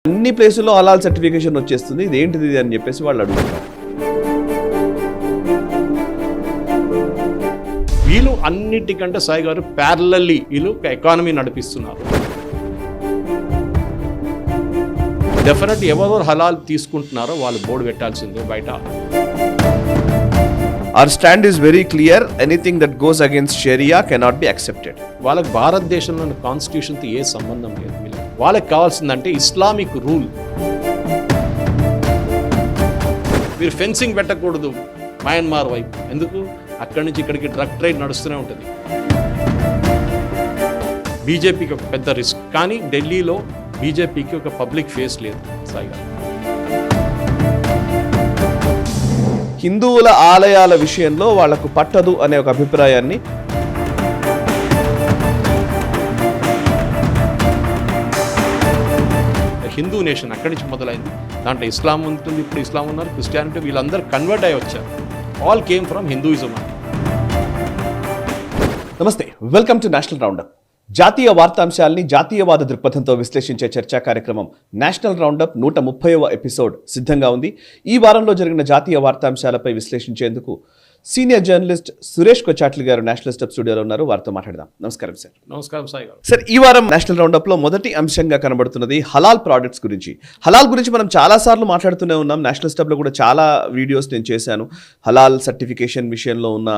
అన్ని ప్లేసుల్లో హలాల్ సర్టిఫికేషన్ వచ్చేస్తుంది, ఇదేంటిది అని చెప్పేసి వాళ్ళు అడుగుతున్నారు. వీళ్ళు అన్నిటికంటే సాయి గారు ప్యారలల్లీ వీళ్ళు ఎకానమీ నడిపిస్తున్నారు. డెఫినెట్ ఎవరు హలాల్ తీసుకుంటున్నారో వాళ్ళు బోర్డు పెట్టాల్సిందే బయట. Our stand is very clear. Anything that goes against Sharia cannot be accepted. వాళ్ళకి భారతదేశంలోని కాన్స్టిట్యూషన్తో ఏ సంబంధం లేదు. వాళ్ళకి కావాల్సిందంటే ఇస్లామిక్ రూల్. మీరు ఫెన్సింగ్ పెట్టకూడదు మయన్మార్ వైపు. ఎందుకు? అక్కడి నుంచి ఇక్కడికి డ్రగ్ ట్రేడ్ నడుస్తూనే ఉంటుంది. బీజేపీకి ఒక పెద్ద రిస్క్. కానీ ఢిల్లీలో బీజేపీకి ఒక పబ్లిక్ ఫేస్ లేదు సాయి గారు. హిందువుల ఆలయాల విషయంలో వాళ్లకు పట్టదు అనే ఒక అభిప్రాయాన్ని హిందూ నేషన్ అక్కడి నుంచి మొదలైంది. దాంట్లో ఇస్లాం ఉంటుంది, ఇప్పుడు ఇస్లాం ఉన్నారు, క్రిస్టియానిటీ, వీళ్ళందరూ కన్వర్ట్ అయ్యి వచ్చారు. All came from Hinduism. నమస్తే, వెల్కమ్ టు నేషనల్ రౌండప్. జాతీయ వార్తాంశాలని జాతీయవాద దృక్పథంతో విశ్లేషించే చర్చా కార్యక్రమం నేషనల్ రౌండప్ 130వ ఎపిసోడ్ సిద్ధంగా ఉంది. ఈ వారంలో జరిగిన జాతీయ వార్తాంశాలపై విశ్లేషించేందుకు సీనియర్ జర్నలిస్ట్ సురేష్ కొచాట్లి గారు నేషనల్ స్టెప్ స్టూడియోలో ఉన్నారు. వారితో మాట్లాడదాం. నమస్కారం సార్. నమస్కారం సాయి గారు. సార్, ఈ వారం నేషనల్ రౌండప్ లో మొదటి అంశంగా కనబడుతున్నది హలాల్ ప్రోడక్ట్స్ గురించి. హలాల్ గురించి మనం చాలా సార్లు మాట్లాడుతూనే ఉన్నాం. నేషనల్ స్టెప్ లో కూడా చాలా వీడియోస్ నేను చేశాను. హలాల్ సర్టిఫికేషన్ విషయంలో ఉన్న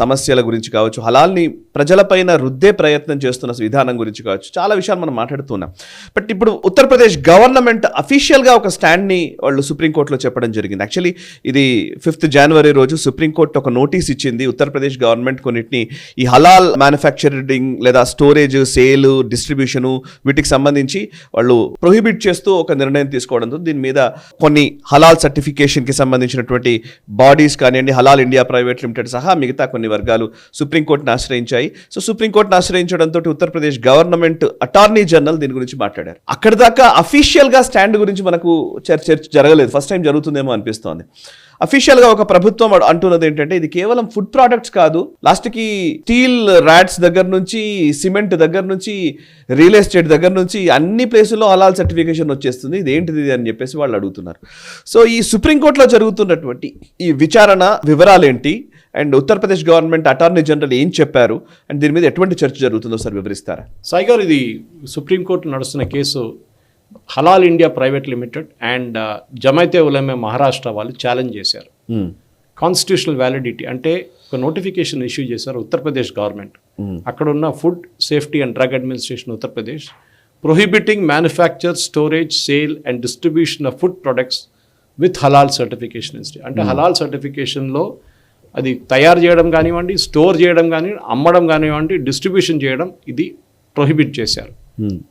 సమస్యల గురించి కావచ్చు, హలాల్ని ప్రజలపైన రుద్దే ప్రయత్నం చేస్తున్న విధానం గురించి కావచ్చు, చాలా విషయాలు మనం మాట్లాడుతున్నాం. బట్ ఇప్పుడు ఉత్తరప్రదేశ్ గవర్నమెంట్ అఫీషియల్ గా ఒక స్టాండ్ ని వాళ్ళు సుప్రీంకోర్టులో చెప్పడం జరిగింది. యాక్చువల్లీ ఇది 5th జనవరి రోజు సుప్రీంకోర్టు ఒక నోటీస్ ఇచ్చింది. ఉత్తరప్రదేశ్ గవర్నమెంట్ కొన్నిటిని ఈ హలాల్ మ్యానుఫ్యాక్చరింగ్ లేదా స్టోరేజ్, సేల్, డిస్ట్రిబ్యూషన్ వీటికి సంబంధించి వాళ్ళు ప్రొహిబిట్ చేస్తూ ఒక నిర్ణయం తీసుకోవడంతో దీని మీద కొన్ని హలాల్ సర్టిఫికేషన్ కి సంబంధించినటువంటి బాడీస్ కానివ్వండి, హలాల్ ఇండియా ప్రైవేట్ లిమిటెడ్ సహా మిగతా కొన్ని వర్గాలు సుప్రీంకోర్టును ఆశ్రయించాయి. సో సుప్రీంకోర్టును ఆశ్రయించడంతో ఉత్తరప్రదేశ్ గవర్నమెంట్ అటార్నీ జనరల్ దీని గురించి మాట్లాడారు. అక్కడి దాకా అఫీషియల్ గా స్టాండ్ గురించి మనకు చర్చ జరగలేదు. ఫస్ట్ టైం జరుగుతుందేమో అనిపిస్తోంది. అఫీషియల్ గా ఒక ప్రభుత్వం అంటున్నది ఏంటంటే ఇది కేవలం ఫుడ్ ప్రోడక్ట్స్ కాదు, లాస్ట్ కి స్టీల్ రాడ్స్ దగ్గర నుంచి, సిమెంట్ దగ్గర నుంచి, రియల్ ఎస్టేట్ దగ్గర నుంచి అన్ని ప్లేసుల్లో హలాల్ సర్టిఫికేషన్ వచ్చేస్తుంది, ఇదేంటిది అని చెప్పేసి వాళ్ళు అడుగుతున్నారు. సో ఈ సుప్రీంకోర్టులో జరుగుతున్నటువంటి ఈ విచారణ వివరాలు ఏంటి, and Uttar Pradesh government attorney general ఏం చెప్పారు, అండ్ దీని మీద ఎటువంటి చర్చ జరుగుతుందో సార్ వివరిస్తారా? సాయి గారు, ఇది సుప్రీంకోర్టు నడుస్తున్న case Halal India private limited and Jamiat Ulama Maharashtra వాళ్ళు ఛాలెంజ్ చేశారు. కాన్స్టిట్యూషనల్ వ్యాలిడిటీ అంటే ఒక నోటిఫికేషన్ ఇష్యూ చేశారు ఉత్తరప్రదేశ్ గవర్నమెంట్. అక్కడ ఉన్న food safety and drug administration Uttar Pradesh prohibiting manufacture, storage, sale and distribution of food products with halal certification. అంటే హలాల్ సర్టిఫికేషన్లో అది తయారు చేయడం కానివ్వండి, స్టోర్ చేయడం కానివ్వండి, అమ్మడం కానివ్వండి, డిస్ట్రిబ్యూషన్ చేయడం, ఇది ప్రొహిబిట్ చేశారు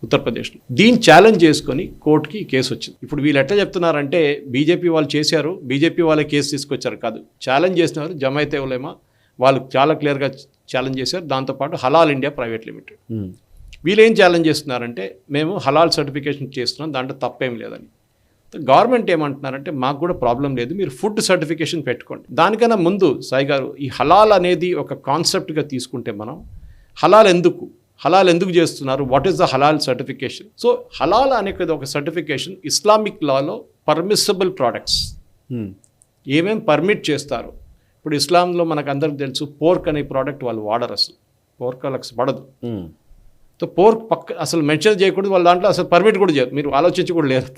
ఉత్తరప్రదేశ్లో. దీన్ని ఛాలెంజ్ చేసుకొని కోర్టుకి కేసు వచ్చింది. ఇప్పుడు వీళ్ళు ఎట్లా చెప్తున్నారంటే బీజేపీ వాళ్ళు చేశారు, బీజేపీ వాళ్ళే కేసు తీసుకొచ్చారు కాదు, ఛాలెంజ్ చేసినారు జమైతే ఉలమా వాళ్ళు చాలా క్లియర్గా ఛాలెంజ్ చేశారు. దాంతోపాటు హలాల్ ఇండియా ప్రైవేట్ లిమిటెడ్ వీళ్ళు ఏం ఛాలెంజ్ చేస్తున్నారంటే మేము హలాల్ సర్టిఫికేషన్ చేస్తున్నాం, దాంట్లో తప్పేం లేదని. గవర్నమెంట్ ఏమంటున్నారంటే మాకు కూడా ప్రాబ్లం లేదు, మీరు ఫుడ్ సర్టిఫికేషన్ పెట్టుకోండి. దానికన్నా ముందు సాయి గారు, ఈ హలాల్ అనేది ఒక కాన్సెప్ట్గా తీసుకుంటే మనం హలాల్ ఎందుకు చేస్తున్నారు, వాట్ ఈస్ ద హలాల్ సర్టిఫికేషన్? సో హలాల్ అనేది ఒక సర్టిఫికేషన్ ఇస్లామిక్ లాలో పర్మిసిబుల్ ప్రోడక్ట్స్ ఏమేమి పర్మిట్ చేస్తారు. ఇప్పుడు ఇస్లాంలో మనకు అందరికి తెలుసు పోర్క్ అనే ప్రోడక్ట్ వాళ్ళు వాడరు, అసలు పోర్క్ వాళ్ళకి పడదు. సో పోర్క్ అసలు మెన్షన్ చేయకూడదు, వాళ్ళ దాంట్లో అసలు పర్మిట్ కూడా చేయరు, మీరు ఆలోచించి కూడా లేరు.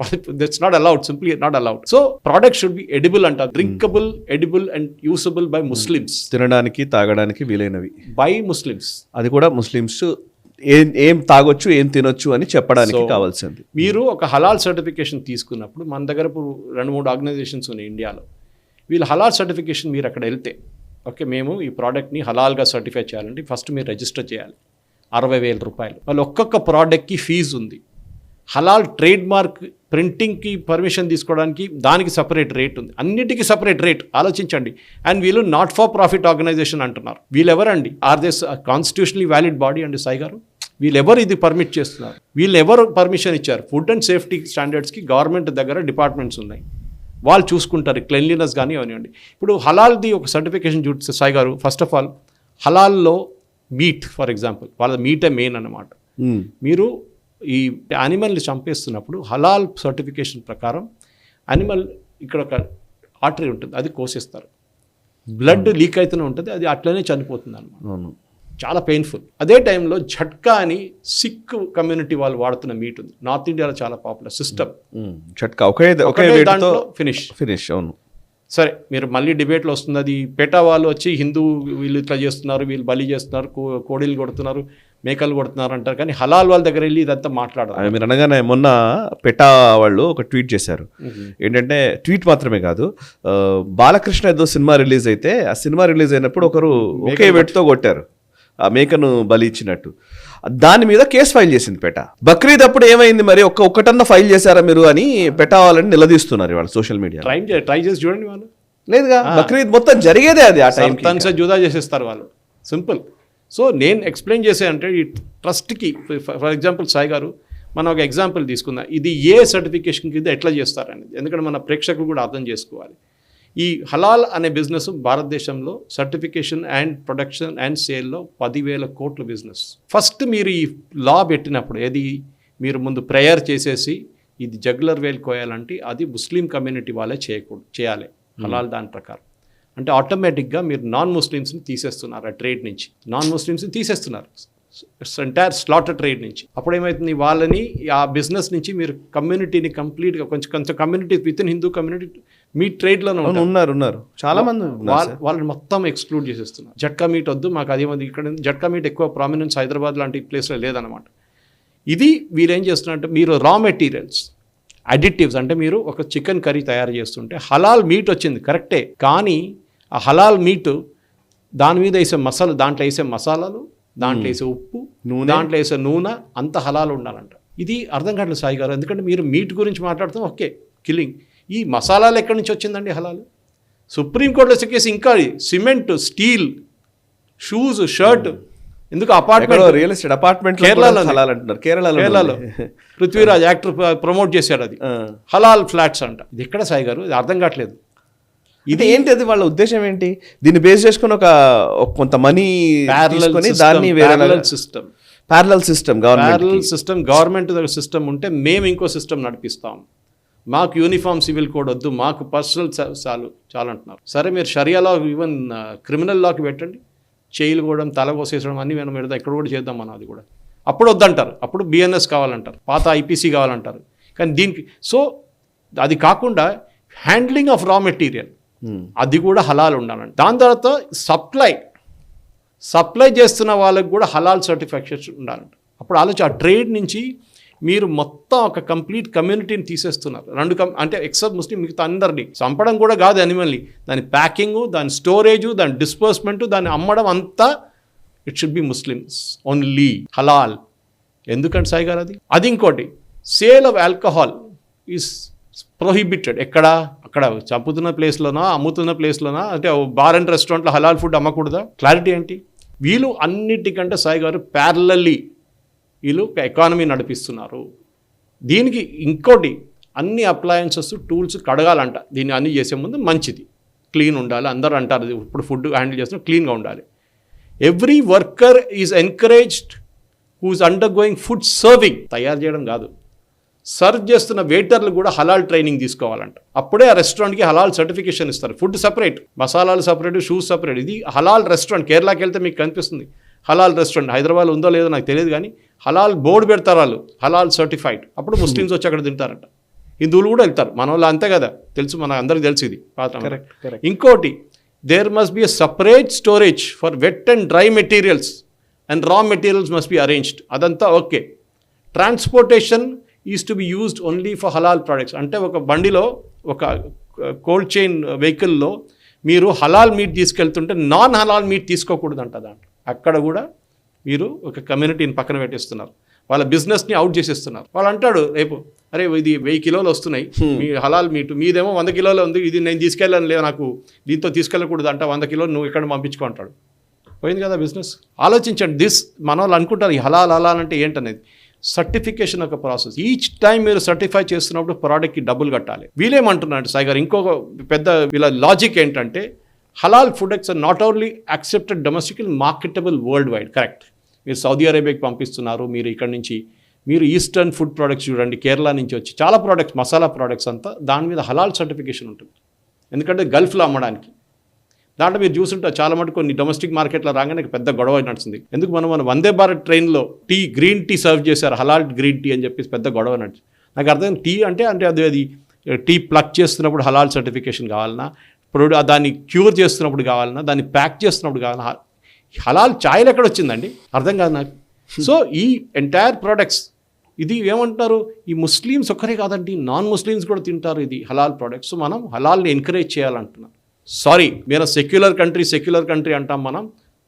That's not allowed, simply not allowed. So product should be edible అంటారు, drinkable, edible and usable by Muslims, తినడానికి తాగడానికి వీలైనవి బై ముస్లిమ్స్. అది కూడా ముస్లిమ్స్ ఏం తాగొచ్చు, ఏం తినొచ్చు అని చెప్పడానికి కావాల్సింది. మీరు ఒక హలాల్ సర్టిఫికేషన్ తీసుకున్నప్పుడు మన దగ్గర ఇప్పుడు 2-3 ఆర్గనైజేషన్స్ ఉన్నాయి ఇండియాలో. వీళ్ళు హలాల్ సర్టిఫికేషన్ మీరు అక్కడ వెళ్తే, ఓకే మేము ఈ ప్రోడక్ట్ని హలాల్గా సర్టిఫై చేయాలంటే ఫస్ట్ మీరు రిజిస్టర్ చేయాలి, 60,000 రూపాయలు. వాళ్ళు ఒక్కొక్క ప్రోడక్ట్కి ఫీజు ఉంది. హలాల్ ట్రేడ్ మార్క్ ప్రింటింగ్కి పర్మిషన్ తీసుకోవడానికి దానికి సపరేట్ రేట్ ఉంది, అన్నిటికీ సపరేట్ రేట్. ఆలోచించండి. అండ్ వీళ్ళు నాట్ ఫర్ ప్రాఫిట్ ఆర్గనైజేషన్ అంటున్నారు. వీళ్ళెవరండి? Are this constitutionally valid body అండి సాయి గారు? వీళ్ళెవరు ఇది పర్మిట్ చేస్తున్నారు? వీళ్ళెవరు పర్మిషన్ ఇచ్చారు? ఫుడ్ అండ్ సేఫ్టీ స్టాండర్డ్స్కి గవర్నమెంట్ దగ్గర డిపార్ట్మెంట్స్ ఉన్నాయి, వాళ్ళు చూసుకుంటారు, క్లెన్లీనెస్ కానీ అవనివ్వండి. ఇప్పుడు హలాల్ది ఒక సర్టిఫికేషన్ చూస్తే సాయి గారు, ఫస్ట్ ఆఫ్ ఆల్ హలాల్లో మీట్, ఫర్ ఎగ్జాంపుల్ వాళ్ళ మీటే మెయిన్ అన్నమాట. మీరు ఈ యానిమల్ని చంపేస్తున్నప్పుడు హలాల్ సర్టిఫికేషన్ ప్రకారం యానిమల్ ఇక్కడ ఒక ఆర్టరీ ఉంటుంది, అది కోసేస్తారు, బ్లడ్ లీక్ అయితేనే ఉంటుంది, అది అట్లనే చనిపోతుంది అన్నమాట. అవును. చాలా పెయిన్ఫుల్. అదే టైంలో ఝట్కా అని సిక్ కమ్యూనిటీ వాళ్ళు వాడుతున్న మీట్ ఉంది, నార్త్ ఇండియాలో చాలా పాపులర్ సిస్టమ్. చట్కా ఒకే దాంట్లో ఫినిష్. అవును. సరే, మీరు మళ్ళీ డిబేట్లో వస్తుంది, అది పేటా వాళ్ళు వచ్చి హిందూ వీళ్ళు ఇట్లా చేస్తున్నారు, వీళ్ళు బలి చేస్తున్నారు, కోడీలు కొడుతున్నారు, మేకలు కొడుతున్నారు అంటారు, కానీ హలాల్ వాళ్ళ దగ్గర వెళ్ళి ఇదంతా మాట్లాడారు. మీరు అనగానే మొన్న పెటా వాళ్ళు ఒక ట్వీట్ చేశారు. ఏంటంటే ట్వీట్ మాత్రమే కాదు, బాలకృష్ణ ఏదో సినిమా రిలీజ్ అయితే ఆ సినిమా రిలీజ్ అయినప్పుడు ఒకరు ఒకే వెట్తో కొట్టారు, ఆ మేకను బలి ఇచ్చినట్టు. దాని మీద కేసు ఫైల్ చేసింది పెటా. బక్రీద్ అప్పుడు ఏమైంది మరి, ఒక్కటన్నా ఫైల్ చేశారా మీరు అని పెటా వాళ్ళని నిలదీస్తున్నారు వాళ్ళు సోషల్ మీడియా. ట్రై చేసి చూడండి, వాళ్ళు లేదుగా, బక్రీద్ మొత్తం జరిగేదే అది. ఆ టైం జుదా చేసేస్తారు వాళ్ళు, సింపుల్. సో నేను ఎక్స్ప్లెయిన్ చేసే అంటే ఈ ట్రస్ట్కి, ఫర్ ఎగ్జాంపుల్ సాయి గారు, మనం ఒక ఎగ్జాంపుల్ తీసుకుందాం, ఇది ఏ సర్టిఫికేషన్కి ఇది ఎట్లా చేస్తారనేది, ఎందుకంటే మన ప్రేక్షకులు కూడా అర్థం చేసుకోవాలి. ఈ హలాల్ అనే బిజినెస్ భారతదేశంలో సర్టిఫికేషన్ అండ్ ప్రొడక్షన్ అండ్ సేల్లో 10,000 కోట్ల బిజినెస్. ఫస్ట్ మీరు ఈ లా పెట్టినప్పుడు ఏది, మీరు ముందు ప్రేయర్ చేసేసి ఇది జగ్లర్ వేల్ కోయాలంటే అది ముస్లిం కమ్యూనిటీ వాళ్ళే చేయాలి హలాల్ దాని ప్రకారం. అంటే ఆటోమేటిక్గా మీరు నాన్ ముస్లిమ్స్ని తీసేస్తున్నారు, ఆ ట్రేడ్ నుంచి నాన్ ముస్లిమ్స్ని తీసేస్తున్నారు, ఎంటైర్ స్లాటర్ ట్రేడ్ నుంచి. అప్పుడు ఏమవుతుంది, వాళ్ళని ఆ బిజినెస్ నుంచి మీరు కమ్యూనిటీని కంప్లీట్గా కొంచెం community within Hindu community మీ ట్రేడ్లోనే ఉన్నారు చాలా మంది, వాళ్ళని మొత్తం ఎక్స్క్లూడ్ చేసేస్తున్నారు. జట్కా మీట్ వద్దు మాకు, అదే మంది ఇక్కడ జట్కా మీట్ ఎక్కువ ప్రామినెన్స్ హైదరాబాద్ లాంటి ప్లేస్లో లేదనమాట. ఇది వీరేం చేస్తున్నారంటే, మీరు రా మెటీరియల్స్ అడిటివ్స్, అంటే మీరు ఒక చికెన్ కర్రీ తయారు చేస్తుంటే హలాల్ మీట్ వచ్చింది కరెక్టే, కానీ ఆ హలాల్ మీట్ దాని మీద వేసే మసాలా, దాంట్లో వేసే మసాలాలు, దాంట్లో వేసే ఉప్పు, దాంట్లో వేసే నూనె అంత హలాల్ ఉండాలంట. ఇది అర్థం కావట్లేదు సాయి గారు, ఎందుకంటే మీరు మీట్ గురించి మాట్లాడుతాం, ఓకే కిల్లింగ్, ఈ మసాలాలు ఎక్కడి నుంచి వచ్చిందండి హలాల్? సుప్రీంకోర్టులో కేసు ఇంకా సిమెంట్, స్టీల్, షూస్, షర్ట్, ఎందుకు అపార్ట్మెంట్, రియల్ ఎస్టేట్ అపార్ట్మెంట్ కేరళలో పృథ్వీరాజ్ యాక్టర్ ప్రమోట్ చేశాడు, అది హలాల్ ఫ్లాట్స్ అంట. ఇది ఎక్కడ సాయి గారు, ఇది అర్థం కావట్లేదు. ఇది ఏంటి, అది వాళ్ళ ఉద్దేశం ఏంటి? దీన్ని బేస్ చేసుకుని ఒక కొంత మనీ దాన్ని ప్యారలల్ సిస్టమ్ గవర్నమెంట్ సిస్టమ్ ఉంటే మేము ఇంకో సిస్టమ్ నడిపిస్తాం, మాకు యూనిఫామ్ సివిల్ కోడ్ వద్దు, మాకు పర్సనల్ చాలు అంటున్నారు. సరే, మీరు షరియా లా, ఈవెన్ క్రిమినల్ లాకి పెట్టండి, చేయిలు కూడా తల కోసేసడం అన్నీ మేము పెడతాం, ఎక్కడ కూడా చేద్దాం మనం, అది కూడా అప్పుడు వద్దంటారు, అప్పుడు బిఎన్ఎస్ కావాలంటారు, పాత ఐపీసీ కావాలంటారు. కానీ దీనికి సో అది కాకుండా హ్యాండ్లింగ్ ఆఫ్ రా మెటీరియల్ అది కూడా హలాల్ ఉండాలంట. దాని తర్వాత సప్లై చేస్తున్న వాళ్ళకి కూడా హలాల్ సర్టిఫికేషన్ ఉండాలంట. అప్పుడు ఆ ట్రేడ్ నుంచి మీరు మొత్తం ఒక కంప్లీట్ కమ్యూనిటీని తీసేస్తున్నారు. అంటే ఎక్సెప్ట్ ముస్లిం, మిగతా అందరినీ చంపడం కూడా కాదు యానిమల్ని, దాని ప్యాకింగు, దాని స్టోరేజు, దాని డిస్పర్స్మెంటు, దాన్ని అమ్మడం అంతా it should be Muslims only, హలాల్. ఎందుకంటే సాయి గారు అది ఇంకోటి, sale of alcohol is prohibited. అక్కడ చంపుతున్న ప్లేస్లోనా, అమ్ముతున్న ప్లేస్లోనా, అంటే బార్ అండ్ రెస్టారెంట్లో హలాల్ ఫుడ్ అమ్మకూడదా? క్లారిటీ ఏంటి? వీళ్ళు అన్నిటికంటే సాయి గారు ప్యారలల్లీ వీళ్ళు ఎకానమీ నడిపిస్తున్నారు. దీనికి ఇంకోటి, అన్ని అప్లయన్సెస్, టూల్స్ కడగాలంట. దీన్ని అన్ని చేసే ముందు మంచిది, క్లీన్ ఉండాలి. అందరూ అంటారు ఇప్పుడు ఫుడ్ హ్యాండిల్ చేస్తున్న క్లీన్గా ఉండాలి. Every worker is encouraged who's undergoing food serving, తయారు చేయడం కాదు, సర్వ్ చేస్తున్న వెయిటర్లు కూడా హలాల్ ట్రైనింగ్ తీసుకోవాలంట. అప్పుడే ఆ రెస్టారెంట్కి హలాల్ సర్టిఫికేషన్ ఇస్తారు. ఫుడ్ సపరేట్, మసాలాలు సపరేట్, షూస్ సపరేట్. ఇది హలాల్ రెస్టారెంట్. కేరళకి వెళ్తే మీకు కనిపిస్తుంది హలాల్ రెస్టారెంట్. హైదరాబాద్ ఉందో లేదో నాకు తెలియదు, కానీ హలాల్ బోర్డు పెడతారు వాళ్ళు, హలాల్ సర్టిఫైడ్. అప్పుడు ముస్లిమ్స్ వచ్చి అక్కడ తింటారంట, హిందువులు కూడా వెళ్తారు, మన వాళ్ళు అంతే కదా, తెలుసు, మన అందరికి తెలుసు ఇది. ఇంకోటి, there must be a separate storage for wet and dry materials and raw materials must be arranged. అదంతా okay. Transportation is to be used only for హలాల్ ప్రోడక్ట్స్. అంటే ఒక బండిలో, ఒక కోల్డ్ చైన్ వెహికల్లో మీరు హలాల్ మీట్ తీసుకెళ్తుంటే నాన్ హలాల్ మీట్ తీసుకోకూడదంట. దాంట్లో అక్కడ కూడా మీరు ఒక కమ్యూనిటీని పక్కన పెట్టేస్తున్నారు, వాళ్ళ బిజినెస్ని అవుట్ చేసేస్తున్నారు. వాళ్ళు అంటాడు రేపు, అరే ఇది 1000 కిలోలు వస్తున్నాయి, మీ హలాల్ మీట్ మీదేమో 100 కిలోలు ఉంది, ఇది నేను తీసుకెళ్ళాను లేదు, నాకు దీంతో తీసుకెళ్ళకూడదు అంట, 100 కిలోలు నువ్వు ఇక్కడ పంపించుకో అంటాడు. పోయింది కదా బిజినెస్. ఆలోచించండి. మన వాళ్ళు అనుకుంటారు ఈ హలాల్ అంటే ఏంటనేది. సర్టిఫికేషన్ ఒక ప్రాసెస్. ఈచ్ టైం మీరు సర్టిఫై చేస్తున్నప్పుడు ప్రోడక్ట్కి డబ్బులు కట్టాలి. వీళ్ళేమంటున్నారు సాయి గారు, ఇంకొక పెద్ద వీళ్ళ లాజిక్ ఏంటంటే, హలాల్ products are not only accepted domestical, marketable worldwide. Correct. మీరు సౌదీ అరేబియాకి పంపిస్తున్నారు, మీరు ఇక్కడ నుంచి మీరు ఈస్టర్న్ ఫుడ్ ప్రోడక్ట్స్ చూడండి, కేరళ నుంచి వచ్చి చాలా ప్రోడక్ట్స్, మసాలా ప్రోడక్ట్స్ అంతా దాని మీద హలాల్ సర్టిఫికేషన్ ఉంటుంది. ఎందుకంటే గల్ఫ్లో అమ్మడానికి. దాంట్లో మీరు చూసుంటారు చాలా మటుకు కొన్ని డొమెస్టిక్ మార్కెట్లో రాగానే పెద్ద గొడవ నడిచింది. ఎందుకు మన వందే భారత్ ట్రైన్లో గ్రీన్ టీ సర్వ్ చేశారు, హలాల్ గ్రీన్ టీ అని చెప్పేసి పెద్ద గొడవ నడిచింది. నాకు అర్థం టీ అంటే అది టీ ప్లక్ చేస్తున్నప్పుడు హలాల్ సర్టిఫికేషన్ కావాలన్నా, ఇప్పుడు దాన్ని క్యూర్ చేస్తున్నప్పుడు కావాలన్నా, దాన్ని ప్యాక్ చేస్తున్నప్పుడు కావాలన్నా, హలాల్ ఛాయ్లు ఎక్కడ వచ్చిందండి అర్థం కాదు నాకు. సో ఈ ఎంటైర్ ప్రోడక్ట్స్ ఇది ఏమంటారు, ఈ ముస్లిమ్స్ ఒక్కరే కాదండి, నాన్ ముస్లిమ్స్ కూడా తింటారు ఇది హలాల్ ప్రోడక్ట్స్. సో మనం హలాల్ని ఎంకరేజ్ చేయాలంటున్నాం. సారీ, మీరు సెక్యులర్ కంట్రీ అంటాం మనం.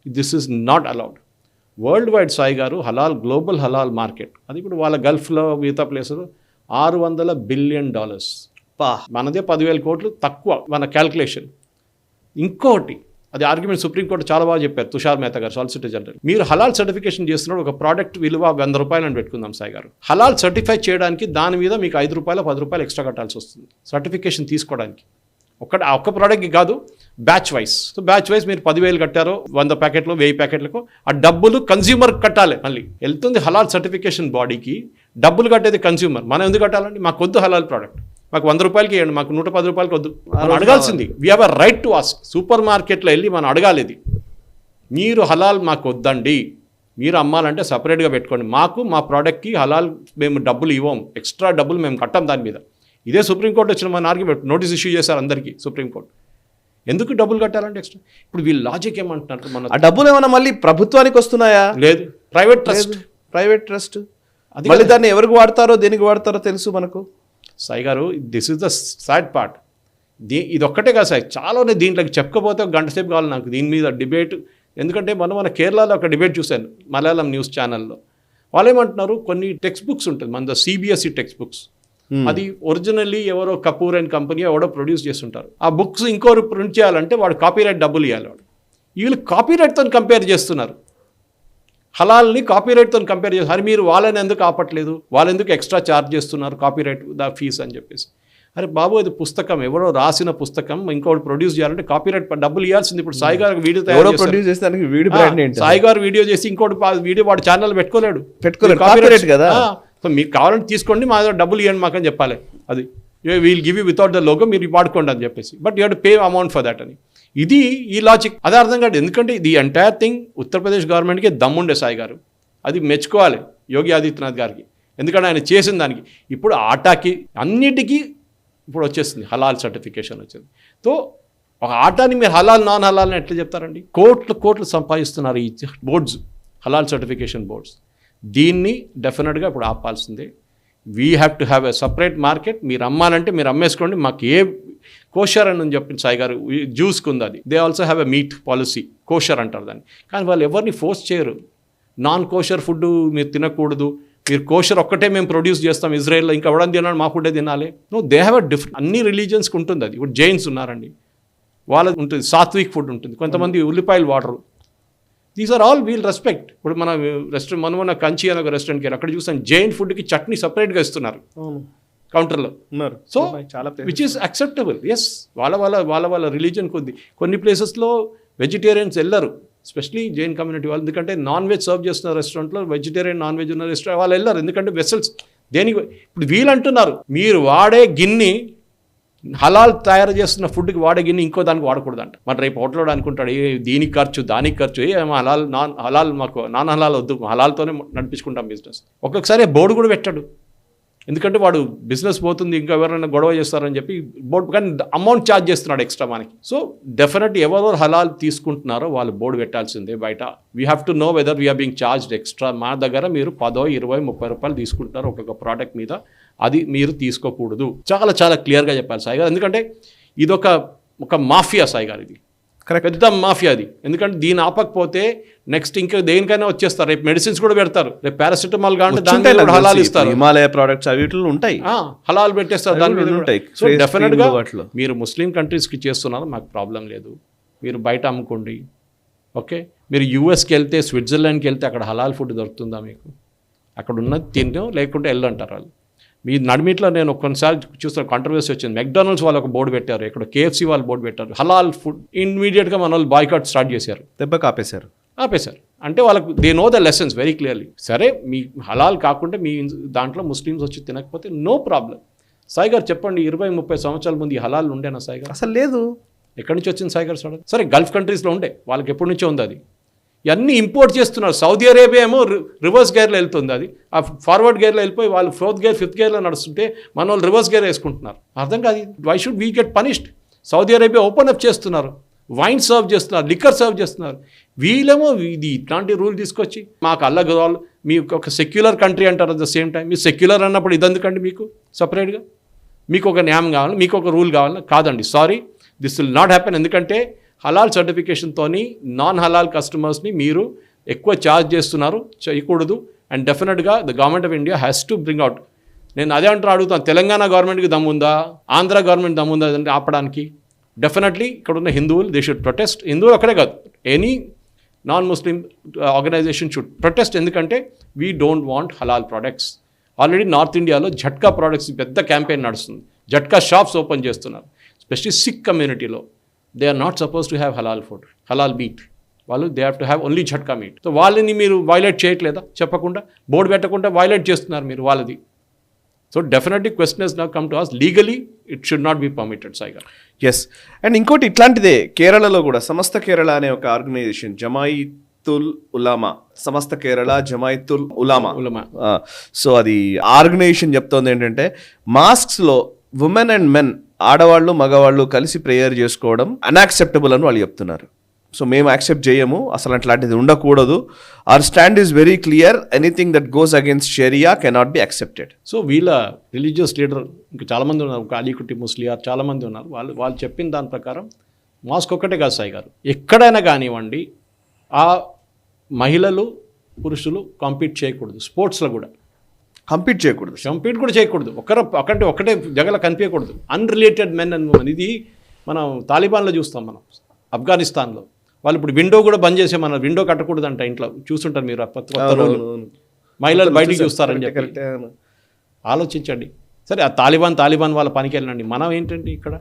This is not allowed. World wide Sai గారు హలాల్ గ్లోబల్ హలాల్ మార్కెట్, అది ఇప్పుడు వాళ్ళ గల్ఫ్లో మిగతా ప్లేసులు $600 బిలియన్. మనదే 10,000 కోట్లు తక్కువ మన క్యాల్కులేషన్. ఇంకోటి అది ఆర్గ్యుమెంట్ సుప్రీంకోర్టు చాలా బాగా చెప్పారు, తుషార్ మెహతా గారు, సాలిసిటర్ జనరల్. మీరు హలాల్ సర్టిఫికేషన్ చేస్తున్నప్పుడు ఒక ప్రోడక్ట్ విలువ $100 అని పెట్టుకుందాం సాయి గారు. హలాల్ సర్టిఫై చేయడానికి దాని మీద మీకు ₹5 ₹10 ఎక్స్ట్రా కట్టాల్సి వస్తుంది సర్టిఫికేషన్ తీసుకోవడానికి. ఒక్క ప్రోడక్ట్కి కాదు, batch wise. So batch wise మీరు 10,000 కట్టారో 100 ప్యాకెట్లు 1000 ప్యాకెట్లకు ఆ డబ్బులు కన్స్యూమర్ కట్టాలి. మళ్ళీ వెళ్తుంది హలాల్ సర్టిఫికేషన్ బాడీకి, డబ్బులు కట్టేది కన్స్యూమర్. మనం ఎందుకు కట్టాలండి? మాకు వద్దు హలాల్ ప్రోడక్ట్, మాకు ₹100 ఇవ్వండి, మాకు ₹110 వద్దు. మనం అడగాల్సింది, we have a right to ask. సూపర్ మార్కెట్లో వెళ్ళి మనం అడగాలి, మీరు హలాల్ మాకు వద్దండి, మీరు అమ్మాలంటే సపరేట్గా పెట్టుకోండి, మాకు మా ప్రోడక్ట్కి హలాల్ మేము డబ్బులు ఇవ్వం, ఎక్స్ట్రా డబ్బులు మేము కట్టం దాని మీద. ఇదే సుప్రీంకోర్టు వచ్చిన మన ఆర్గ్యుమెంట్, నోటీస్ ఇష్యూ చేశారు అందరికీ సుప్రీంకోర్టు. ఎందుకు డబ్బులు కట్టాలంటే ఎక్స్ట్రా? ఇప్పుడు వీళ్ళ లాజిక్ ఏమంటున్నారు, మన ఆ డబ్బులు ఏమన్నా మళ్ళీ ప్రభుత్వానికి వస్తున్నాయా? లేదు, ప్రైవేట్ ట్రస్ట్. అది మళ్ళీ దాన్ని ఎవరికి వాడతారో దేనికి వాడతారో తెలుసు మనకు. సాయి గారు, this is the sad part. ఇది ఒక్కటే కాదు సాయి, చాలా ఉన్నాయి దీంట్లోకి. చెప్పకపోతే ఒక గంట సేపు కావాలి నాకు దీని మీద డిబేట్. ఎందుకంటే మన కేరళలో ఒక డిబేట్ చూశాను మలయాళం న్యూస్ ఛానల్లో. వాళ్ళు ఏమంటున్నారు, కొన్ని టెక్స్ట్ బుక్స్ ఉంటుంది మన CBSE టెక్స్ట్ బుక్స్, అది ఒరిజినల్లీ ఎవరో కపూర్ అండ్ కంపెనీ ఎవడో ప్రొడ్యూస్ చేస్తుంటారు. ఆ బుక్స్ ఇంకోరు ప్రింట్ చేయాలంటే వాడు కాపీరైట్ డబ్బులు ఇవ్వాలి. వీళ్ళు కాపీరైట్తో కంపేర్ చేస్తున్నారు, హలాల్ని కాపీరైట్తో కంపేర్ చేస్తారు. అరే మీరు వాళ్ళని ఎందుకు ఆపట్లేదు, వాళ్ళు ఎందుకు ఎక్స్ట్రా ఛార్జ్ చేస్తున్నారు కాపీరైట్ ఫీజ్ అని చెప్పేసి. అరే బాబు, ఇది పుస్తకం, ఎవరో రాసిన పుస్తకం ఇంకోటి ప్రొడ్యూస్ చేయాలంటే కాపీరైట్ డబ్బులు ఇవ్వాల్సింది. ఇప్పుడు సాయి గారు వీడియో ప్రొడ్యూస్ చేస్తే సాయి గారు వీడియో చేసి ఇంకోటి వీడియో వాడు ఛానల్ పెట్టుకోలేడు కాపీరైట్ కదా. సో మీకు కావాలంటే తీసుకోండి, మా డబ్బులు ఇవ్వండి మాకని చెప్పాలి. అది we'll give you without the logo, మీరు వాడుకోండి అని చెప్పేసి. But you have to pay amount for that అని. ఇది ఈ లాజిక్ అదే అర్థం కాదు. ఎందుకంటే ది ఎంటైర్ థింగ్ ఉత్తరప్రదేశ్ గవర్నమెంట్కి దమ్ముండే సాయి గారు, అది మెచ్చుకోవాలి యోగి ఆదిత్యనాథ్ గారికి. ఎందుకంటే ఆయన చేసిన దానికి ఇప్పుడు ఆటాకి అన్నిటికీ ఇప్పుడు వచ్చేస్తుంది హలాల్ సర్టిఫికేషన్ వచ్చింది. సో ఒక ఆటాని మీరు హలాల్ నాన్ హలాల్ అని ఎట్లా చెప్తారండి? కోట్లు సంపాదిస్తున్నారు ఈ బోర్డ్స్, హలాల్ సర్టిఫికేషన్ బోర్డ్స్. దీన్ని డెఫినెట్గా ఇప్పుడు ఆపాల్సిందే. We have to have a separate market. మీరు అమ్మాలంటే మీరు అమ్మేసుకోండి, మాకు ఏ కోషర్ అని చెప్పింది సాయి గారు, జ్యూస్కి ఉంది అది. They also have a meet policy, kosher అంటారు దాన్ని. కానీ వాళ్ళు ఎవరిని ఫోర్స్ చేయరు. నాన్ కోషర్ ఫుడ్ మీరు తినకూడదు, మీరు కోషర్ ఒక్కటే మేము ప్రొడ్యూస్ చేస్తాం ఇజ్రాయెల్లో, ఇంకా ఎవడని తినాలి, మా ఫుడ్డే తినాలి. No, they have a different. అన్ని రిలీజియన్స్కి ఉంటుంది అది. ఇప్పుడు జైన్స్ ఉన్నారండి, వాళ్ళది ఉంటుంది, సాత్విక్ ఫుడ్ ఉంటుంది, కొంతమంది ఉల్లిపాయలు వాడరు. These are all we'll respect. ఇప్పుడు మన రెస్టారెంట్ మన కంచి అని ఒక రెస్టారెంట్కి అక్కడ చూస్తాను, జైన్ ఫుడ్కి చట్నీ సపరేట్గా ఇస్తున్నారు కౌంటర్లో. So which is acceptable. Yes, వాళ్ళ రిలీజన్ కొద్ది. కొన్ని ప్లేసెస్లో వెజిటేరియన్స్ వెళ్ళరు, స్పెషలీ జైన్ కమ్యూనిటీ వాళ్ళు. ఎందుకంటే నాన్ వెజ్ సర్వ్ చేస్తున్న రెస్టారెంట్లో వెజిటేరియన్ నాన్ వెజ్ ఉన్న రెస్టారెంట్ వాళ్ళు వెళ్ళరు. ఎందుకంటే వెసల్స్ దేనికి. ఇప్పుడు వీళ్ళు అంటున్నారు, మీరు వాడే గిన్ని హలాల్ తయారు చేస్తున్న ఫుడ్కి వాడే గిన్నె ఇంకో దానికి వాడకూడదంట. మరి రేపు హోటల్లో అనుకుంటాడు, దీనికి ఖర్చు దానికి ఖర్చు, హలాల్ మాకు నాన్ హలాల్ వద్దు, హలాల్తోనే నడిపించుకుంటాం బిజినెస్. ఒక్కొక్కసారి బోర్డు కూడా పెట్టాడు, ఎందుకంటే వాడు బిజినెస్ పోతుంది, ఇంకా ఎవరైనా గొడవ చేస్తారని చెప్పి బోర్డు, కానీ అమౌంట్ ఛార్జ్ చేస్తున్నాడు ఎక్స్ట్రా మనకి. సో డెఫినెట్ ఎవరో హలాల్ తీసుకుంటున్నారో వాళ్ళు బోర్డు పెట్టాల్సిందే బయట. We have to know whether we are being charged extra. మా దగ్గర మీరు 10, 20, 30 రూపాయలు తీసుకుంటున్నారు ఒక్కొక్క ప్రోడక్ట్ మీద, అది మీరు తీసుకోకూడదు. చాలా చాలా క్లియర్గా చెప్పాలి సాయి గారు. ఎందుకంటే ఇదొక మాఫియా సాయి గారు, ఇది పెద్ద మాఫియా అది. ఎందుకంటే దీన్ని ఆపకపోతే నెక్స్ట్ ఇంకా దేనికైనా వచ్చేస్తారు. రేపు మెడిసిన్స్ కూడా పెడతారు, రేపు పారాసిటమాల్ కానీ దాని హలాల్ ఇస్తారు, హిమాలయ ప్రోడక్ట్స్ అవిట్లో ఉంటాయి, హలాల్ పెట్టేస్తారు దాని మీద ఉంటాయి. సో డెఫినెట్గా మీరు ముస్లిం కంట్రీస్కి చేస్తున్నారు, మాకు ప్రాబ్లం లేదు, మీరు బయట అమ్ముకోండి. ఓకే, మీరు యూఎస్కి వెళ్తే, స్విట్జర్లాండ్కి వెళ్తే అక్కడ హలాల్ ఫుడ్ దొరుకుతుందా మీకు? అక్కడ ఉన్నది తినడం, లేకుంటే వెళ్ళంటారు వాళ్ళు. మీ నడిమిట్లో నేను కొన్నిసార్లు చూస్తాను, కాంట్రవర్సీ వచ్చింది. మెక్డానల్డ్స్ వాళ్ళు ఒక బోర్డు పెట్టారు, ఇక్కడ KFC వాళ్ళు బోర్డు పెట్టారు, హలాల్ ఫుడ్. ఇమ్మీడియట్గా మన వాళ్ళు బాయ్కాట్ స్టార్ట్ చేశారు, దెబ్బకి ఆపేశారు. అంటే వాళ్ళకు they know the lessons very clearly. సరే మీ హలాల్ కాకుండా మీ దాంట్లో ముస్లిమ్స్ వచ్చి తినకపోతే నో ప్రాబ్లం. సాయి గారు చెప్పండి, 20-30 సంవత్సరాల ముందు ఈ హలాల్ ఉండేనా సాయి గారు? అసలు లేదు. ఎక్కడి నుంచి వచ్చింది సాయి గారు? సరే గల్ఫ్ కంట్రీస్లో ఉండే, వాళ్ళకి ఎప్పటి నుంచో ఉంది అది. ఇవన్నీ ఇంపోర్ట్ చేస్తున్నారు. సౌదీ అరేబియా ఏమో రివర్స్ గేర్లో వెళ్తుంది, అది ఆ ఫార్వర్డ్ గేర్లో వెళ్ళిపోయి వాళ్ళు 4th గేర్ 5th గేర్లో నడుస్తుంటే మన వాళ్ళు రివర్స్ గేర్ వేసుకుంటున్నారు. అర్థం కాదు. Why should we get punished? Saudi Arabia open up చేస్తున్నారు, వైన్ సర్వ్ చేస్తున్నారు, లిక్కర్ సర్వ్ చేస్తున్నారు. వీళ్ళేమో ఇది ఇట్లాంటి రూల్ తీసుకొచ్చి మాకు అల్లగోలు, మీ ఒక సెక్యులర్ కంట్రీ అంటారు. అట్ ద సేమ్ టైం మీరు సెక్యులర్ అన్నప్పుడు ఇదెందుకండి మీకు సపరేట్గా? మీకు ఒక న్యాయం కావాలి, మీకు ఒక రూల్ కావాలి? కాదండి, sorry, this will not happen. ఎందుకంటే హలాల్ సర్టిఫికేషన్తోని నాన్ హలాల్ కస్టమర్స్ని మీరు ఎక్కువ ఛార్జ్ చేస్తున్నారు, చేయకూడదు. అండ్ డెఫినెట్గా the government of India has to bring out. నేను అదే అడుగుతాను, తెలంగాణ గవర్నమెంట్కి దమ్ముందా, ఆంధ్ర గవర్నమెంట్ దమ్ముందా అంటే ఆపడానికి? డెఫినెట్లీ ఇక్కడ ఉన్న హిందువులు దే షుడ్ ప్రొటెస్ట్. హిందువులు అక్కడే కాదు, any non Muslim organization should protest. ఎందుకంటే వీ డోంట్ వాంట్ హలాల్ ప్రోడక్ట్స్. ఆల్రెడీ నార్త్ ఇండియాలో జట్కా ప్రోడక్ట్స్ పెద్ద క్యాంపెయిన్ నడుస్తుంది, జట్కా షాప్స్ ఓపెన్ చేస్తున్నారు. ఎస్పెషలీ సిక్ కమ్యూనిటీలో they are not suppose to have హలాల్ ఫుడ్, హలాల్ మీట్. వాళ్ళు they have to have only జట్కా మీట్. సో వాళ్ళని మీరు వైలేట్ చేయట్లేదా? చెప్పకుండా బోర్డు పెట్టకుండా వైలేట్ చేస్తున్నారు మీరు వాళ్ళది. So definitely question has now come to us, legally it should not be permitted. Sai గారు, ఎస్. అండ్ ఇంకోటి ఇట్లాంటిదే కేరళలో కూడా సమస్త కేరళ అనే ఒక ఆర్గనైజేషన్, జమాయితుల్ ఉలామా, సమస్త కేరళ జమాయితుల్ ఉలామా. సో అది ఆర్గనైజేషన్ చెప్తోంది ఏంటంటే మాస్క్స్లో ఉమెన్ అండ్ మెన్, ఆడవాళ్ళు మగవాళ్ళు కలిసి ప్రేయర్ చేసుకోవడం అన్యాక్సెప్టబుల్ అని వాళ్ళు చెప్తున్నారు. సో మేము యాక్సెప్ట్ చేయము, అసలు అట్లాంటిది ఉండకూడదు. Our stand is very clear, anything that goes against షరియా కెనాట్ బి యాక్సెప్టెడ్. సో వీళ్ళ రిలీజియస్ లీడర్ ఇంకా చాలామంది ఉన్నారు, అలీకుట్టి ముస్లియార్ చాలామంది ఉన్నారు. వాళ్ళు చెప్పిన దాని ప్రకారం మాస్క్ ఒక్కటే కాదు సాయి గారు, ఎక్కడైనా కానివ్వండి ఆ మహిళలు పురుషులు కాంపీట్ చేయకూడదు. స్పోర్ట్స్లో కూడా కంపీట్ కూడా చేయకూడదు. ఒకటే జగల కనిపించకూడదు. Unrelated men and women. ఇది మనం తాలిబాన్లో చూస్తాం, మనం ఆఫ్ఘనిస్తాన్లో వాళ్ళు ఇప్పుడు విండో కూడా బంద్ చేసే, మన విండో కట్టకూడదు అంట. ఇంట్లో చూస్తుంటారు మీరు, మహిళలు బయటికి చూస్తారని చెప్పి. ఆలోచించండి. సరే ఆ తాలిబాన్ వాళ్ళ పనికి వెళ్ళండి. మనం ఏంటండి ఇక్కడ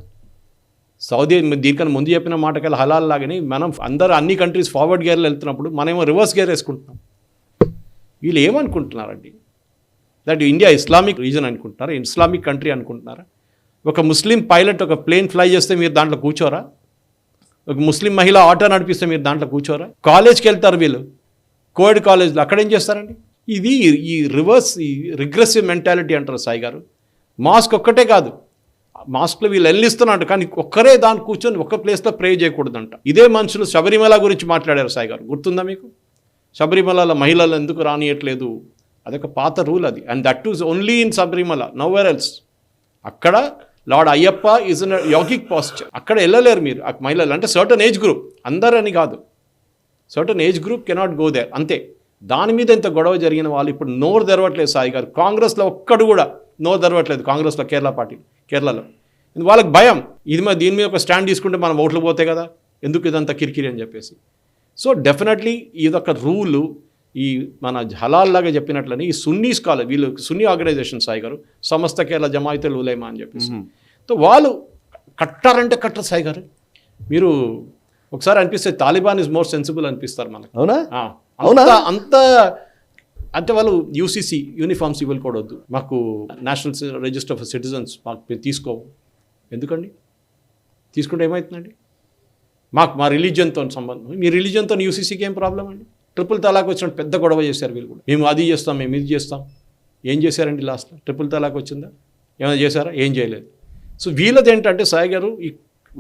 సౌదీ దీనికన్నా ముందు చెప్పిన మాటకెళ్ళి హలాల్ లాగానే మనం అందరూ అన్ని కంట్రీస్ ఫార్వర్డ్ గేర్లో వెళ్తున్నప్పుడు మనమేమో రివర్స్ గేర్ వేసుకుంటున్నాం. వీళ్ళు ఏమనుకుంటున్నారండి? దట్ ఇండియా ఇస్లామిక్ రీజన్ అనుకుంటున్నారా, ఇస్లామిక్ కంట్రీ అనుకుంటున్నారా? ఒక ముస్లిం పైలట్ ఒక ప్లేన్ ఫ్లై చేస్తే మీరు దాంట్లో కూర్చోరా? ఒక ముస్లిం మహిళ ఆటో నడిపిస్తే మీరు దాంట్లో కూర్చోరా? కాలేజ్కి వెళ్తారు వీళ్ళు, కోవిడ్ కాలేజ్లో, అక్కడేం చేస్తారండి? ఇది ఈ రిగ్రెసివ్ మెంటాలిటీ అంటారు సాయి గారు. మాస్క్ ఒక్కటే కాదు, మాస్క్లో వీళ్ళు వెళ్ళిస్తున్నారు కానీ ఒక్కరే దాన్ని కూర్చొని ఒక్క ప్లేస్లో ప్రే చేయకూడదంట. ఇదే మనుషులు శబరిమల గురించి మాట్లాడారు సాయి గారు, గుర్తుందా మీకు? శబరిమలలో మహిళలు ఎందుకు రానియట్లేదు, అదొక పాత రూల్ అది. And that is only in Sabarimala, nowhere else. అక్కడ Lord Ayyappa is in yogic posture, అక్కడ వెళ్ళలేరు మీరు. ఆ మహిళలు అంటే సర్టన్ ఏజ్ గ్రూప్, అందరని కాదు, certain age group cannot go there, అంతే. దాని మీద ఇంత గొడవ జరిగిన వాళ్ళు ఇప్పుడు నోరు తెరవట్లేదు సాయి గారు. కాంగ్రెస్లో ఒక్కడు కూడా నోరు తెరవట్లేదు, కాంగ్రెస్లో కేరళలో. వాళ్ళకి భయం, దీని మీద ఒక స్టాండ్ తీసుకుంటే మనం ఓట్లు పోతాయి కదా, ఎందుకు ఇదంతా కిరికిరి అని చెప్పేసి. సో డెఫినెట్లీ ఇదొక రూలు. ఈ మన హలాల్ లాగా చెప్పినట్లని ఈ సున్నీ స్కాలర్, వీళ్ళు సున్నీ ఆర్గనైజేషన్ సాయి గారు, సమస్త కేరళ జమాయితుల్ ఉలైమా అని చెప్పేసి. సో వాళ్ళు కట్టారంటే కట్టరు సాయి గారు. మీరు ఒకసారి అనిపిస్తే తాలిబాన్ ఇస్ మోర్ సెన్సిబుల్ అనిపిస్తారు మనకు. అవునా? అంత అంటే వాళ్ళు యూసీసీ యూనిఫామ్ సివిల్ కోడ్ వద్దు మాకు, నేషనల్ రిజిస్టర్ ఆఫ్ సిటిజన్స్ మాకు తీసుకోవు. ఎందుకండి? తీసుకుంటే ఏమవుతుందండి? మా రిలీజియన్తో సంబంధం. మీ రిలీజియన్తో యూసీసీకి ఏం ప్రాబ్లం అండి? ట్రిపుల్ తలాక్ వచ్చినట్టు పెద్ద గొడవ చేశారు వీళ్ళు కూడా. మేము అది చేస్తాం, మేము ఇది చేస్తాం. ఏం చేశారండి లాస్ట్లో? ట్రిపుల్ తలాక్ వచ్చిందా? ఏమైనా చేశారా? ఏం చేయలేదు. సో వీళ్ళది ఏంటంటే సాయి గారు,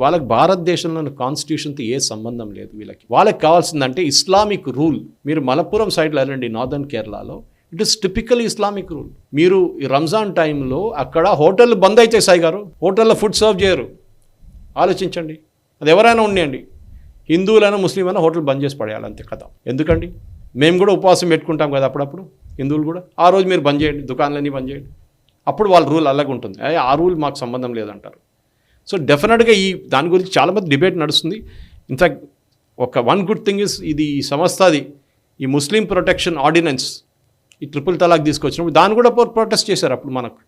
వాళ్ళకి భారతదేశంలోని కాన్స్టిట్యూషన్తో ఏ సంబంధం లేదు వీళ్ళకి. వాళ్ళకి కావాల్సిందంటే ఇస్లామిక్ రూల్. మీరు మలప్పురం సైడ్లో వెళ్ళండి, నార్దర్న్ కేరళలో, it is typical Islamic rule. మీరు ఈ రంజాన్ టైంలో అక్కడ హోటళ్ళు బంద్ అయితే సాయి గారు, హోటల్లో ఫుడ్ సర్వ్ చేయరు. ఆలోచించండి, అది ఎవరైనా ఉండేయండి, హిందువులైనా ముస్లిం అయినా హోటల్ బంద్ చేసి పడేయాలి, అంతే కథ. ఎందుకండి? మేము కూడా ఉపవాసం పెట్టుకుంటాం కదా అప్పుడప్పుడు, హిందువులు కూడా. ఆ రోజు మీరు బంద్ చేయండి, దుకాణాలన్నీ బంద్ చేయండి, అప్పుడు వాళ్ళ రూల్ అలాగే ఉంటుంది. ఆ రూల్ మాకు సంబంధం లేదంటారు. సో డెఫినెట్గా దాని గురించి చాలామంది డిబేట్ నడుస్తుంది. In fact one good thing is, ఇది ఈ సంస్థది ఈ ముస్లిం ప్రొటెక్షన్ ఆర్డినెన్స్, ఈ ట్రిపుల్ తలాక్ తీసుకొచ్చినప్పుడు దాన్ని కూడా ప్రొటెస్ట్ చేశారు. అప్పుడు మనకు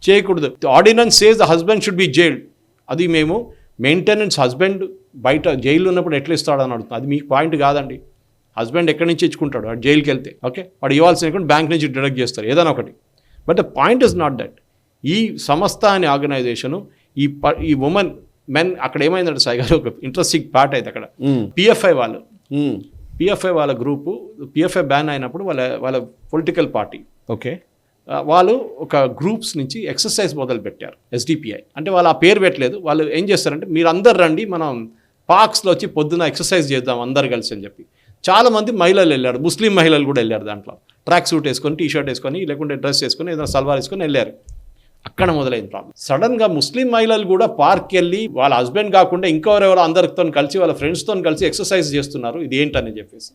చేయకూడదు. Ordinance says the husband should be jailed. అది మేము మెయింటెనెన్స్, హస్బెండ్ బయట జైల్లో ఉన్నప్పుడు ఎట్లా ఇస్తాడని అడుగుతుంది. అది మీకు పాయింట్ కాదండి. హస్బెండ్ ఎక్కడి నుంచి ఇచ్చుకుంటాడు, వాడు జైలుకి వెళ్తే ఓకే, వాడు ఇవ్వాల్సిన బ్యాంక్ నుంచి డిడక్ట్ చేస్తారు ఏదైనా ఒకటి. But the point is not that. ఈ సంస్థ అనే ఆర్గనైజేషను ఈ ఉమెన్ మెన్ అక్కడ ఏమైందంటే సాయి గారు ఒక ఇంట్రెస్టింగ్ పార్ట్ అయితే అక్కడ పిఎఫ్ఐ వాళ్ళ గ్రూపు పిఎఫ్ఐ బ్యాన్ అయినప్పుడు వాళ్ళ పొలిటికల్ పార్టీ ఓకే వాళ్ళు ఒక గ్రూప్స్ నుంచి ఎక్సర్సైజ్ మొదలు పెట్టారు, ఎస్డిపిఐ అంటే వాళ్ళు ఆ పేరు పెట్టలేదు. వాళ్ళు ఏం చేస్తారంటే మీరు అందరు రండి మనం పార్క్స్లో వచ్చి పొద్దున ఎక్సర్సైజ్ చేద్దాం అందరు కలిసి అని చెప్పి చాలామంది మహిళలు వెళ్ళారు, ముస్లిం మహిళలు కూడా వెళ్ళారు. దాంట్లో ట్రాక్ సూట్ వేసుకొని టీ షర్ట్ వేసుకొని లేకుంటే డ్రెస్ వేసుకొని ఏదైనా సల్వార్ వేసుకొని వెళ్ళారు. అక్కడ మొదలైన ప్రాబ్లం. సడన్గా ముస్లిం మహిళలు కూడా పార్క్ వెళ్ళి వాళ్ళ హస్బెండ్ కాకుండా ఇంకెవరెవరో అందరితో కలిసి వాళ్ళ ఫ్రెండ్స్తో కలిసి ఎక్సర్సైజ్ చేస్తున్నారు. ఇది ఏంటని చెప్పేసి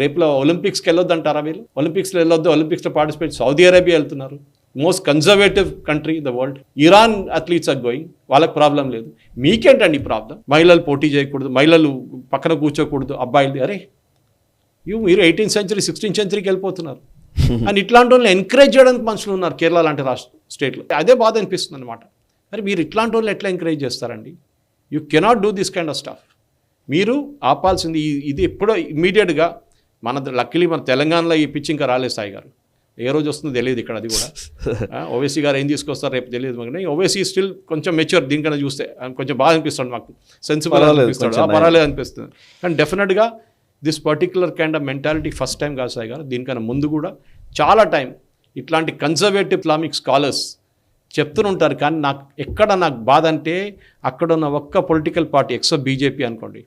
రేపులో ఒలింపిక్స్కి వెళ్ళొద్దంటారా వీళ్ళు? ఒలింపిక్స్లో వెళ్ళొద్దు, ఒలింపిక్స్లో పార్టిసిపేట్ సౌదీ అరేబియా వెళ్తున్నారు, most conservative country the world. Iran athletes are going, వాళ్ళకి ప్రాబ్లం లేదు. మీకేంటండి ప్రాబ్లం? మహిళలు పోటీ చేయకూడదు, మహిళలు పక్కన కూర్చోకూడదు, అబ్బాయిలు అరే మీరు 18th century 16th centuryకి వెళ్ళిపోతున్నారు అని ఇట్లాంటి వాళ్ళని ఎంకరేజ్ చేయడానికి మనుషులు ఉన్నారు కేరళ లాంటి స్టేట్లో. అదే బాధ అనిపిస్తుంది అనమాట. మరి మీరు ఇట్లాంటి వాళ్ళని ఎట్లా ఎంకరేజ్ చేస్తారండి? You cannot do this kind of stuff. మీరు ఆపాల్సింది ఇది ఎప్పుడో ఇమీడియట్గా లక్కీలీ మన తెలంగాణలో ఈ పిచ్చి ఇంకా రాలేదు సాయి గారు. ఏ రోజు వస్తుందో తెలియదు ఇక్కడ, అది కూడా ఓవైసీ గారు ఏం తీసుకొస్తారు రేపు తెలియదు మాకు. ఓవైసీ స్టిల్ కొంచెం మెచ్యూర్, దీనికన్నా చూస్తే కొంచెం బాగా అనిపిస్తుంది మాకు, సెన్సిబుల్ అనిపిస్తాడు, పర్వాలేదు అనిపిస్తుంది. కానీ డెఫినెట్గా this particular kind of mentality first time కాదు సాయి గారు, దీనికన్నా ముందు కూడా చాలా టైం ఇట్లాంటి కన్జర్వేటివ్ ఇస్లామిక్ స్కాలర్స్ చెప్తుంటారు. కానీ నాకు బాధ అంటే అక్కడ ఉన్న ఒక్క పొలిటికల్ పార్టీ ఎక్సెప్ట్ బీజేపీ అనుకోండి,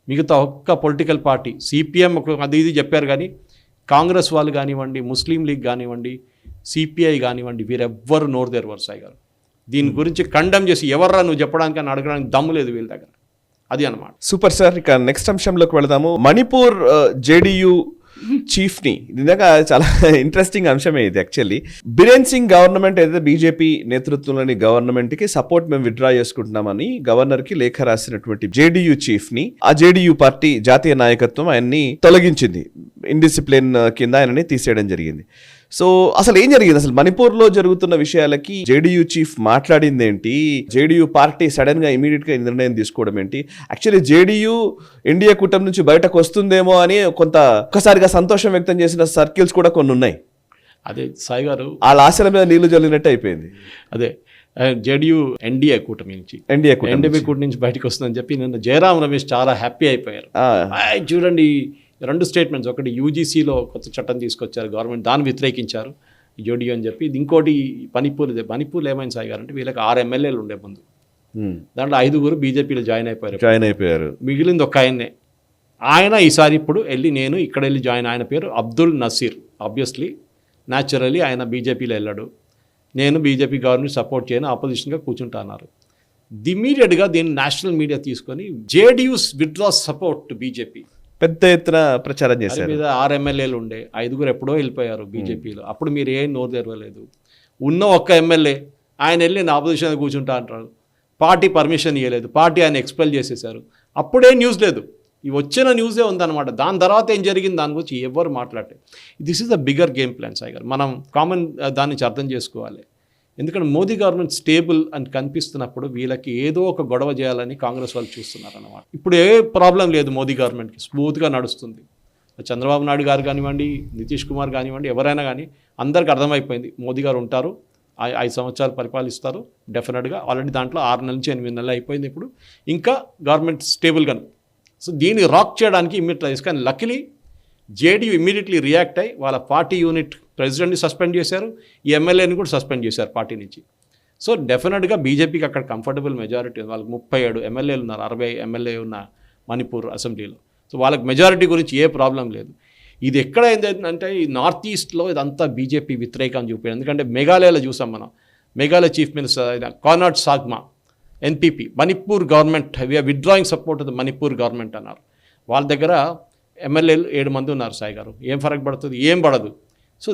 మిగతా ఒక్క పొలిటికల్ పార్టీ సిపిఎం అది ఇది చెప్పారు కానీ కాంగ్రెస్ వాళ్ళు కానివ్వండి, ముస్లిం లీగ్ కానివ్వండి, సిపిఐ కానివ్వండి, వీరెవ్వరు నోరు తెరవరు సాయి గారు. దీని గురించి కండెమ్ చేసి ఎవర్రా నువ్వు చెప్పడానికి అని అడగడానికి దమ్ము లేదు వీళ్ళ దగ్గర. అది అన్నమాట. Super sir. ఇక నెక్స్ట్ అంశంలోకి వెళదాము. మణిపూర్ జేడీయూ చీఫ్ ని నిజంగా చాలా ఇంట్రెస్టింగ్ అంశమే ఇది. యాక్చువల్లీ బిరేన్ సింగ్ గవర్నమెంట్ ఏదైతే బీజేపీ నేతృత్వంలోని గవర్నమెంట్ కి సపోర్ట్ మేము విత్డ్రా చేసుకుంటున్నామని గవర్నర్ కి లేఖ రాసినటువంటి జేడీయూ చీఫ్ ని ఆ జేడీయూ పార్టీ జాతీయ నాయకత్వం ఆయన్ని తొలగించింది, ఇండిసిప్లిన్ కింద ఆయనని తీసేయడం జరిగింది. సో అసలు ఏం జరిగింది? అసలు మణిపూర్ లో జరుగుతున్న విషయాలకి జేడీయూ చీఫ్ మాట్లాడింది ఏంటి? జేడీయూ పార్టీ సడన్ గా ఇమీడియట్ గా నిర్ణయం తీసుకోవడం ఏంటి? యాక్చువల్లీ జేడీయూ ఇండియా కూటమి నుంచి బయటకు వస్తుందేమో అని ఒక్కసారిగా సంతోషం వ్యక్తం చేసిన సర్కిల్స్ కూడా కొన్ని ఉన్నాయి. అదే సాయి గారు, వాళ్ళ ఆశల మీద నీళ్లు జల్లినట్టు అయిపోయింది. అదే జేడీయూ ఎన్డీఏ కూటమి నుంచి కూటమి నుంచి బయటకు వస్తుందని చెప్పి నిన్న జయరాం రమేష్ చాలా హ్యాపీ అయిపోయారు. చూడండి రెండు స్టేట్మెంట్స్, ఒకటి యూజీసీలో కొత్త చట్టం తీసుకొచ్చారు గవర్నమెంట్, దాన్ని వ్యతిరేకించారు జేడీయూ అని చెప్పి. ఇంకోటి మణిపూర్లో ఏమైంది సాయి గారు అంటే వీళ్ళకి 6 ఎమ్మెల్యేలు ఉండే ముందు, దాంట్లో 5 బీజేపీలో జాయిన్ అయిపోయారు, మిగిలింది ఒక ఆయన్నే. ఆయన ఈసారి ఇప్పుడు నేను ఇక్కడ వెళ్ళి జాయిన్, ఆయన పేరు అబ్దుల్ నసీర్. ఆబ్వియస్లీ న్యాచురలీ ఆయన బీజేపీలో వెళ్ళాడు. నేను బీజేపీ గవర్నమెంట్ సపోర్ట్ చేయను, ఆపోజిషన్గా కూర్చుంటా అన్నారు. ఇమీడియట్గా దీన్ని నేషనల్ మీడియా తీసుకొని జేడీయూస్ విత్డ్రాస్ సపోర్ట్ టు బీజేపీ పెద్ద ఎత్తున ప్రచారం చేశారు. మీద 6 ఎమ్మెల్యేలు ఉండే, 5 ఎప్పుడో వెళ్ళిపోయారు బీజేపీలో. అప్పుడు మీరు ఏం నోరు తెరవలేదు. ఉన్న ఒక్క ఎమ్మెల్యే ఆయన వెళ్ళి నా ఆపోజిషన్ కూర్చుంటా అంటారు. పార్టీ పర్మిషన్ ఇవ్వలేదు, పార్టీ ఆయన ఎక్స్పెల్ చేసేసారు. అప్పుడే న్యూస్ లేదు, ఈ వచ్చిన న్యూసే ఉందన్నమాట. దాని తర్వాత ఏం జరిగింది దాని గురించి ఎవరు మాట్లాడే. This is the bigger game plan Sai గారు. మనం కామన్ దాన్ని అర్థం చేసుకోవాలి. ఎందుకంటే మోదీ గవర్నమెంట్ స్టేబుల్ అని కనిపిస్తున్నప్పుడు వీళ్ళకి ఏదో ఒక గొడవ చేయాలని కాంగ్రెస్ వాళ్ళు చూస్తున్నారు అన్నమాట. ఇప్పుడు ఏ ప్రాబ్లం లేదు మోదీ గవర్నమెంట్కి, స్మూత్గా నడుస్తుంది. చంద్రబాబు నాయుడు గారు కానివ్వండి, నితీష్ కుమార్ కానివ్వండి, ఎవరైనా కానీ అందరికి అర్థమైపోయింది మోదీ గారు ఉంటారు, 5 సంవత్సరాలు పరిపాలిస్తారు డెఫినెట్గా. ఆల్రెడీ దాంట్లో 6 నెలల నుంచి 8 నెలలు అయిపోయింది. ఇప్పుడు ఇంకా గవర్నమెంట్ స్టేబుల్గాను. సో దీన్ని రాక్ చేయడానికి ఇమ్మీడియట్, కానీ లక్కీలీ జేడీయూ ఇమ్మీడియట్లీ రియాక్ట్ అయ్యి వాళ్ళ పార్టీ యూనిట్ ప్రెసిడెంట్ని సస్పెండ్ చేశారు, ఈ ఎమ్మెల్యేని కూడా సస్పెండ్ చేశారు పార్టీ నుంచి. సో డెఫినెట్గా బీజేపీకి అక్కడ కంఫర్టబుల్ మెజారిటీ ఉంది. వాళ్ళకి 37 ఎమ్మెల్యేలు ఉన్నారు, 60 ఎమ్మెల్యే ఉన్న మణిపూర్ అసెంబ్లీలో. సో వాళ్ళకి మెజారిటీ గురించి ఏ ప్రాబ్లం లేదు. ఇది ఎక్కడ ఏంటంటే ఈ నార్త్ ఈస్ట్లో ఇదంతా బీజేపీ వ్యతిరేకం చూపారు. ఎందుకంటే మేఘాలయలో చూసాం మనం, మేఘాలయ చీఫ్ మినిస్టర్ అయిన Conrad Sangma NPP, Manipur government we're withdrawing support the Manipur government అన్నారు. వాళ్ళ దగ్గర ఎమ్మెల్యేలు 7 మంది ఉన్నారు సాయి గారు. ఏం ఫరక్ పడుతుంది? ఏం పడదు. సో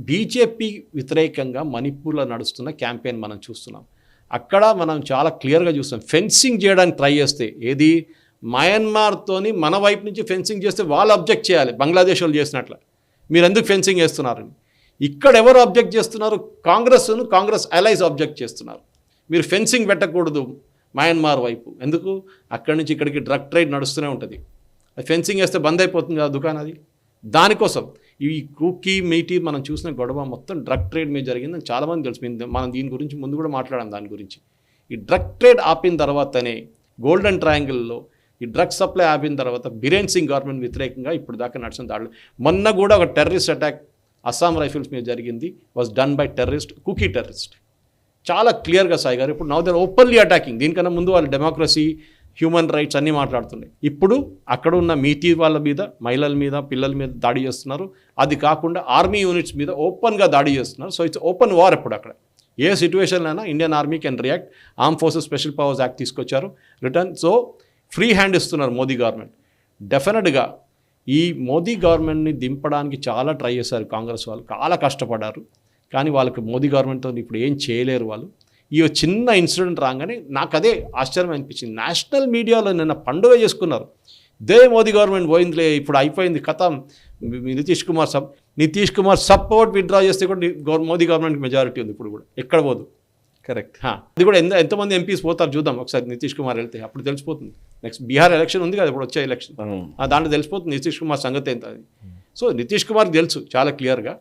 బీజేపీ వ్యతిరేకంగా మణిపూర్లో నడుస్తున్న క్యాంపెయిన్ మనం చూస్తున్నాం. అక్కడ మనం చాలా క్లియర్గా చూస్తాం. ఫెన్సింగ్ చేయడానికి ట్రై చేస్తే, ఏది మయన్మార్తోని మన వైపు నుంచి ఫెన్సింగ్ చేస్తే వాళ్ళు అబ్జెక్ట్ చేయాలి, బంగ్లాదేశ్ వాళ్ళు చేసినట్లు. మీరు ఎందుకు ఫెన్సింగ్ చేస్తున్నారని. ఇక్కడ ఎవరు అబ్జెక్ట్ చేస్తున్నారు? కాంగ్రెస్ అలైస్ అబ్జెక్ట్ చేస్తున్నారు. మీరు ఫెన్సింగ్ పెట్టకూడదు మయన్మార్ వైపు. ఎందుకు? అక్కడి నుంచి ఇక్కడికి డ్రగ్ ట్రేడ్ నడుస్తూనే ఉంటుంది. అది ఫెన్సింగ్ వేస్తే బంద్ అయిపోతుంది కదా దుకాణం అది. దానికోసం ఈ కుకీ మీటీ మనం చూసిన గొడవ మొత్తం డ్రగ్ ట్రేడ్ మీద జరిగిందని చాలామంది తెలుసు. మనం దీని గురించి ముందు కూడా మాట్లాడాం దాని గురించి. ఈ డ్రగ్ ట్రేడ్ ఆపిన తర్వాతనే గోల్డెన్ ట్రయాంగిల్లో ఈ డ్రగ్ సప్లై ఆపిన తర్వాత బిరేన్ సింగ్ గవర్నమెంట్ వ్యతిరేకంగా ఇప్పుడు దాకా నడిచిన దాడులు. మొన్న కూడా ఒక టెర్రరిస్ట్ అటాక్ అస్సాం రైఫిల్స్ మీద జరిగింది, was done by terrorist, Kuki terrorist. చాలా క్లియర్గా సాయి గారు ఇప్పుడు నౌ దర్ ఓపెన్లీ అటాకింగ్. దీనికన్నా ముందు వాళ్ళు డెమోక్రసీ, హ్యూమన్ రైట్స్ అన్నీ మాట్లాడుతున్నాయి. ఇప్పుడు అక్కడ ఉన్న మీటీ వాళ్ళ మీద, మహిళల మీద, పిల్లల మీద దాడి చేస్తున్నారు. అది కాకుండా ఆర్మీ యూనిట్స్ మీద ఓపెన్గా దాడి చేస్తున్నారు. So it's open war. ఇప్పుడు అక్కడ ఏ సిచ్యువేషన్లో అయినా Indian army can react. Arm forces special powers act తీసుకొచ్చారు రిటర్న్. సో ఫ్రీ హ్యాండ్ ఇస్తున్నారు మోదీ గవర్నమెంట్. డెఫినెట్గా ఈ మోదీ గవర్నమెంట్ని దింపడానికి చాలా ట్రై చేశారు కాంగ్రెస్ వాళ్ళు, చాలా కష్టపడ్డారు. కానీ వాళ్ళకి మోదీ గవర్నమెంట్తో ఇప్పుడు ఏం చేయలేరు వాళ్ళు. ఈ చిన్న ఇన్సిడెంట్ రాగానే నాకు అదే ఆశ్చర్యం అనిపించింది. నేషనల్ మీడియాలో నిన్న పండుగ చేసుకున్నారు. మోదీ గవర్నమెంట్ పోయిందిలే, ఇప్పుడు అయిపోయింది కథ. నితీష్ కుమార్ సపోర్ట్ విత్డ్రా చేస్తే కూడా మోదీ గవర్నమెంట్కి మెజారిటీ ఉంది ఇప్పుడు కూడా, ఎక్కడ పోదు. కరెక్ట్. అది కూడా ఎంతమంది ఎంపీస్ పోతారు చూద్దాం ఒకసారి నితీష్ కుమార్ వెళ్తే, అప్పుడు తెలిసిపోతుంది. నెక్స్ట్ బీహార్ ఎలక్షన్ ఉంది కదా ఇప్పుడు వచ్చే ఎలక్షన్, దాంట్లో తెలిసిపోతుంది నితీష్ కుమార్ సంగతి ఎంత అది. సో నితీష్ కుమార్కి తెలుసు చాలా క్లియర్గా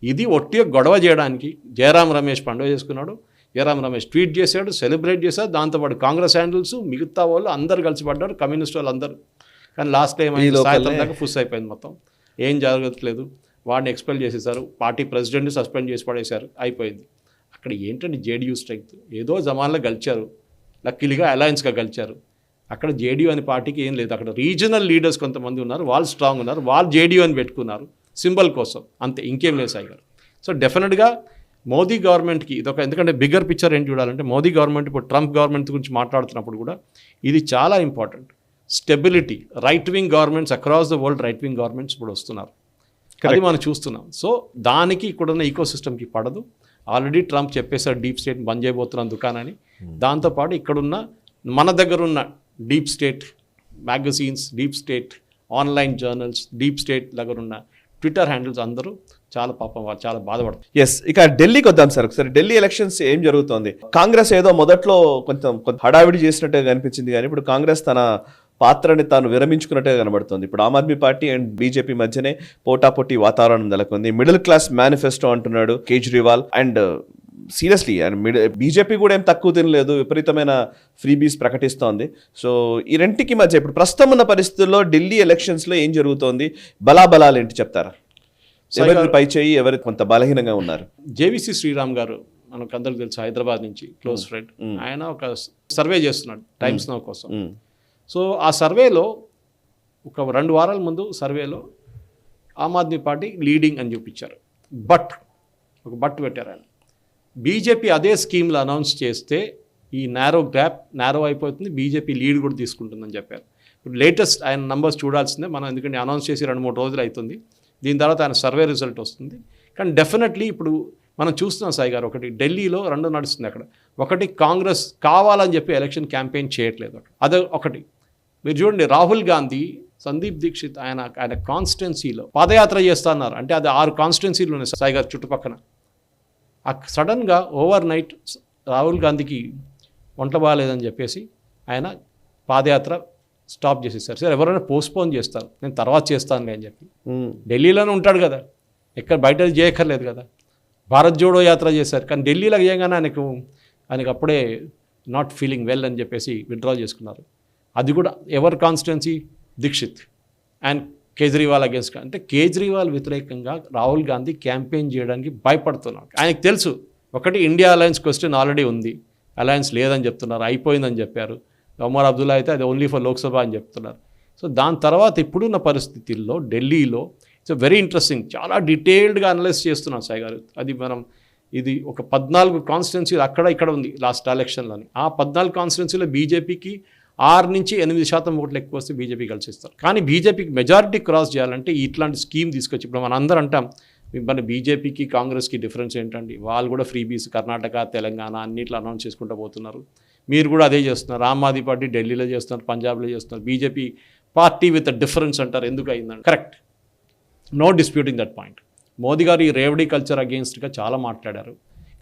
ఇది ఒట్టిగా గొడవ చేయడానికి. జయరాం రమేష్ పండుగ చేసుకున్నాడు, జయరాం రమేష్ ట్వీట్ చేశాడు, సెలబ్రేట్ చేశాడు. దాంతోపాటు కాంగ్రెస్ హ్యాండిల్స్, మిగతా వాళ్ళు అందరు కలిసి పడ్డారు, కమ్యూనిస్ట్ వాళ్ళు అందరూ. కానీ లాస్ట్ టైం సాయంత్రం దాకా ఫుస్ అయిపోయింది మొత్తం, ఏం జరగట్లేదు. వాడిని ఎక్స్పెల్ చేసేసారు, పార్టీ ప్రెసిడెంట్ని సస్పెండ్ చేసి పడేశారు, అయిపోయింది. అక్కడ ఏంటంటే జేడీయూ స్ట్రెంగ్త్ ఏదో జమాన్లో గెలిచారు, లక్కీలుగా అలయన్స్గా గెలిచారు. అక్కడ జేడీయూ అనే పార్టీకి ఏం లేదు. అక్కడ రీజనల్ లీడర్స్ కొంతమంది ఉన్నారు, వాళ్ళు స్ట్రాంగ్ ఉన్నారు, వాళ్ళు జేడీయూ అని పెట్టుకున్నారు సింబల్ కోసం, అంతే, ఇంకేం లేదు సాయి గారు. సో డెఫినెట్గా మోదీ గవర్నమెంట్కి ఇదొక, ఎందుకంటే బిగ్గర్ పిక్చర్ ఏంటి చూడాలంటే మోదీ గవర్నమెంట్ ఇప్పుడు ట్రంప్ గవర్నమెంట్ గురించి మాట్లాడుతున్నప్పుడు కూడా ఇది చాలా important. Stability, right wing governments across the world right wing governments ఇప్పుడు వస్తున్నారు, అది మనం చూస్తున్నాం. సో దానికి ఇక్కడున్న ఈకో సిస్టమ్కి పడదు. ఆల్రెడీ ట్రంప్ చెప్పేశారు డీప్ స్టేట్ బంద్ చేయబోతున్నాం దుకాణాన్ని. దాంతోపాటు ఇక్కడున్న మన దగ్గర ఉన్న deep state magazines, deep state online journals, deep state దగ్గర ఉన్న ట్విట్టర్ హ్యాండిల్స్ అందరూ చాలా పాపం వాళ్ళు చాలా బాధపడుతుంది. ఎస్, ఇక ఢిల్లీకి వద్దాం సార్ ఒకసారి. ఢిల్లీ ఎలక్షన్స్ ఏం జరుగుతోంది? కాంగ్రెస్ ఏదో మొదట్లో కొంచెం హడావిడి చేసినట్టుగా కనిపించింది, కానీ ఇప్పుడు కాంగ్రెస్ తన పాత్రని తాను విరమించుకున్నట్టుగా కనబడుతుంది. ఇప్పుడు ఆమ్ ఆద్మీ పార్టీ అండ్ బీజేపీ మధ్యనే పోటాపోటీ వాతావరణం నెలకొంది. మిడిల్ క్లాస్ మేనిఫెస్టో అంటున్నాడు కేజ్రీవాల్. అండ్ సీరియస్లీ బీజేపీ కూడా ఏం తక్కువ తినలేదు, విపరీతమైన ఫ్రీబీస్ ప్రకటిస్తోంది. సో ఈ రెంటికి మధ్య ఇప్పుడు ప్రస్తుతం ఉన్న పరిస్థితుల్లో ఢిల్లీ ఎలక్షన్స్లో ఏం జరుగుతోంది? బలాబలాలు ఏంటి చెప్తారా? ఎవరి పై చేయి, ఎవరి కొంత బలహీనంగా ఉన్నారు? జేవీసీ శ్రీరామ్ గారు మనకు అందరికి తెలుసు, హైదరాబాద్ నుంచి క్లోజ్ ఫ్రెండ్. ఆయన ఒక సర్వే చేస్తున్నాడు టైమ్స్ నౌ కోసం. సో ఆ సర్వేలో ఒక 2 వారాల ముందు సర్వేలో ఆమ్ ఆద్మీ పార్టీ లీడింగ్ అని చూపించారు. ఒక బట్ పెట్టారు ఆయన. బీజేపీ అదే స్కీమ్లో అనౌన్స్ చేస్తే ఈ నేరో అయిపోతుంది, బీజేపీ లీడ్ కూడా తీసుకుంటుందని చెప్పారు. ఇప్పుడు లేటెస్ట్ ఆయన నంబర్స్ చూడాల్సిందే మనం, ఎందుకంటే అనౌన్స్ చేసి 2-3 రోజులు అవుతుంది. దీని తర్వాత ఆయన సర్వే రిజల్ట్ వస్తుంది. కానీ డెఫినెట్లీ ఇప్పుడు మనం చూస్తున్నాం సాయి గారు, ఒకటి ఢిల్లీలో 2 నడుస్తుంది అక్కడ. ఒకటి కాంగ్రెస్ కావాలని చెప్పి ఎలక్షన్ క్యాంపెయిన్ చేయట్లేదు, అదే ఒకటి. మీరు చూడండి, రాహుల్ గాంధీ, సందీప్ దీక్షిత్ ఆయన కాన్స్టిట్యున్సీలో పాదయాత్ర చేస్తా అన్నారు. అంటే అది 6 కాన్స్టిట్యున్సీలు ఉన్నాయి సాయి గారు చుట్టుపక్కన. సడన్గా ఓవర్ నైట్ రాహుల్ గాంధీకి ఒంట్లో బాగాలేదని చెప్పేసి ఆయన పాదయాత్ర స్టాప్ చేసేసారు. సార్ ఎవరైనా పోస్ట్పోన్ చేస్తారు, నేను తర్వాత చేస్తానులే అని చెప్పి. ఢిల్లీలోనే ఉంటాడు కదా, ఎక్కడ బయట చేయక్కర్లేదు కదా. భారత్ జోడో యాత్ర చేశారు, కానీ ఢిల్లీలో చేయగానే ఆయనకు అప్పుడే నాట్ ఫీలింగ్ వెల్ అని చెప్పేసి విత్డ్రా చేసుకున్నారు. అది కూడా ఎవరి constituency? Dikshit and Kejriwal against. అంటే కేజ్రీవాల్ వ్యతిరేకంగా రాహుల్ గాంధీ క్యాంపెయిన్ చేయడానికి భయపడుతున్నాడు. ఆయనకు తెలుసు, ఒకటి ఇండియా అలయన్స్ క్వశ్చన్ ఆల్రెడీ ఉంది, అలయన్స్ లేదని చెప్తున్నారు, అయిపోయిందని చెప్పారు. ఒమర్ అబ్దుల్లా అయితే అది ఓన్లీ ఫర్ లోక్సభ అని చెప్తున్నారు. సో దాని తర్వాత ఇప్పుడున్న పరిస్థితుల్లో ఢిల్లీలో ఇట్స్ వెరీ ఇంట్రెస్టింగ్, చాలా డీటెయిల్డ్గా అనలైజ్ చేస్తున్నాం సాయి గారు. అది ఇది ఒక 14 కాన్స్టిట్యున్సీలు అక్కడ ఇక్కడ ఉంది లాస్ట్ ఎలక్షన్లోని. ఆ 14 కాన్స్టిట్యున్సీలో బీజేపీకి 6-8% ఓట్లు ఎక్కువ వస్తే బీజేపీ కలిసిస్తారు. కానీ బీజేపీకి మెజారిటీ క్రాస్ చేయాలంటే ఇట్లాంటి స్కీమ్ తీసుకొచ్చి, ఇప్పుడు మనం అందరం అంటాం మన బీజేపీకి కాంగ్రెస్కి డిఫరెన్స్ ఏంటండి, వాళ్ళు కూడా ఫ్రీబీస్ కర్ణాటక, తెలంగాణ అన్నిట్లో అనౌన్స్ చేసుకుంటూ పోతున్నారు. మీరు కూడా అదే చేస్తున్నారు. ఆమ్ ఆద్మీ పార్టీ ఢిల్లీలో చేస్తున్నారు, పంజాబ్లో చేస్తున్నారు. బీజేపీ పార్టీ విత్ డిఫరెన్స్ అంటారు, ఎందుకు అయిందండి? Correct, no disputing that point. Modi గారు ఈ రేవడీ కల్చర్ అగేన్స్ట్గా చాలా మాట్లాడారు.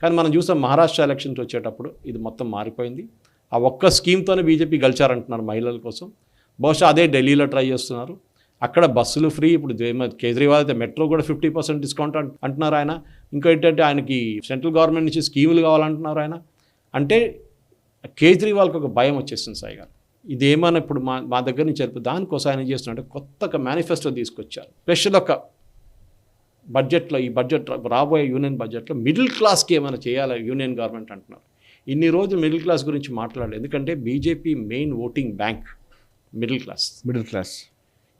కానీ మనం చూసాం మహారాష్ట్ర ఎలక్షన్స్ వచ్చేటప్పుడు ఇది మొత్తం మారిపోయింది. ఆ ఒక్క స్కీమ్తోనే బీజేపీ గెలిచారంటున్నారు మహిళల కోసం. బహుశా అదే ఢిల్లీలో ట్రై చేస్తున్నారు. అక్కడ బస్సులు ఫ్రీ. ఇప్పుడు కేజ్రీవాల్ అయితే మెట్రో కూడా 50% డిస్కౌంట్ అంటున్నారు ఆయన. ఇంకా ఏంటంటే ఆయనకి సెంట్రల్ గవర్నమెంట్ నుంచి స్కీములు కావాలంటున్నారు ఆయన. అంటే కేజ్రీవాల్కి ఒక భయం వచ్చేస్తుంది సాయి గారు. ఇదేమన్నా ఇప్పుడు మా దగ్గర నుంచి వెళ్ళిపోయి దానికోసం ఆయన చేస్తున్నట్టు కొత్తగా మేనిఫెస్టో తీసుకొచ్చారు. స్పెషల్ ఒక బడ్జెట్లో, ఈ బడ్జెట్ రాబోయే యూనియన్ బడ్జెట్లో మిడిల్ క్లాస్కి ఏమైనా చేయాలి యూనియన్ గవర్నమెంట్ అంటున్నారు. ఇన్ని రోజులు మిడిల్ క్లాస్ గురించి మాట్లాడలేదు, ఎందుకంటే BJP main voting bank middle class.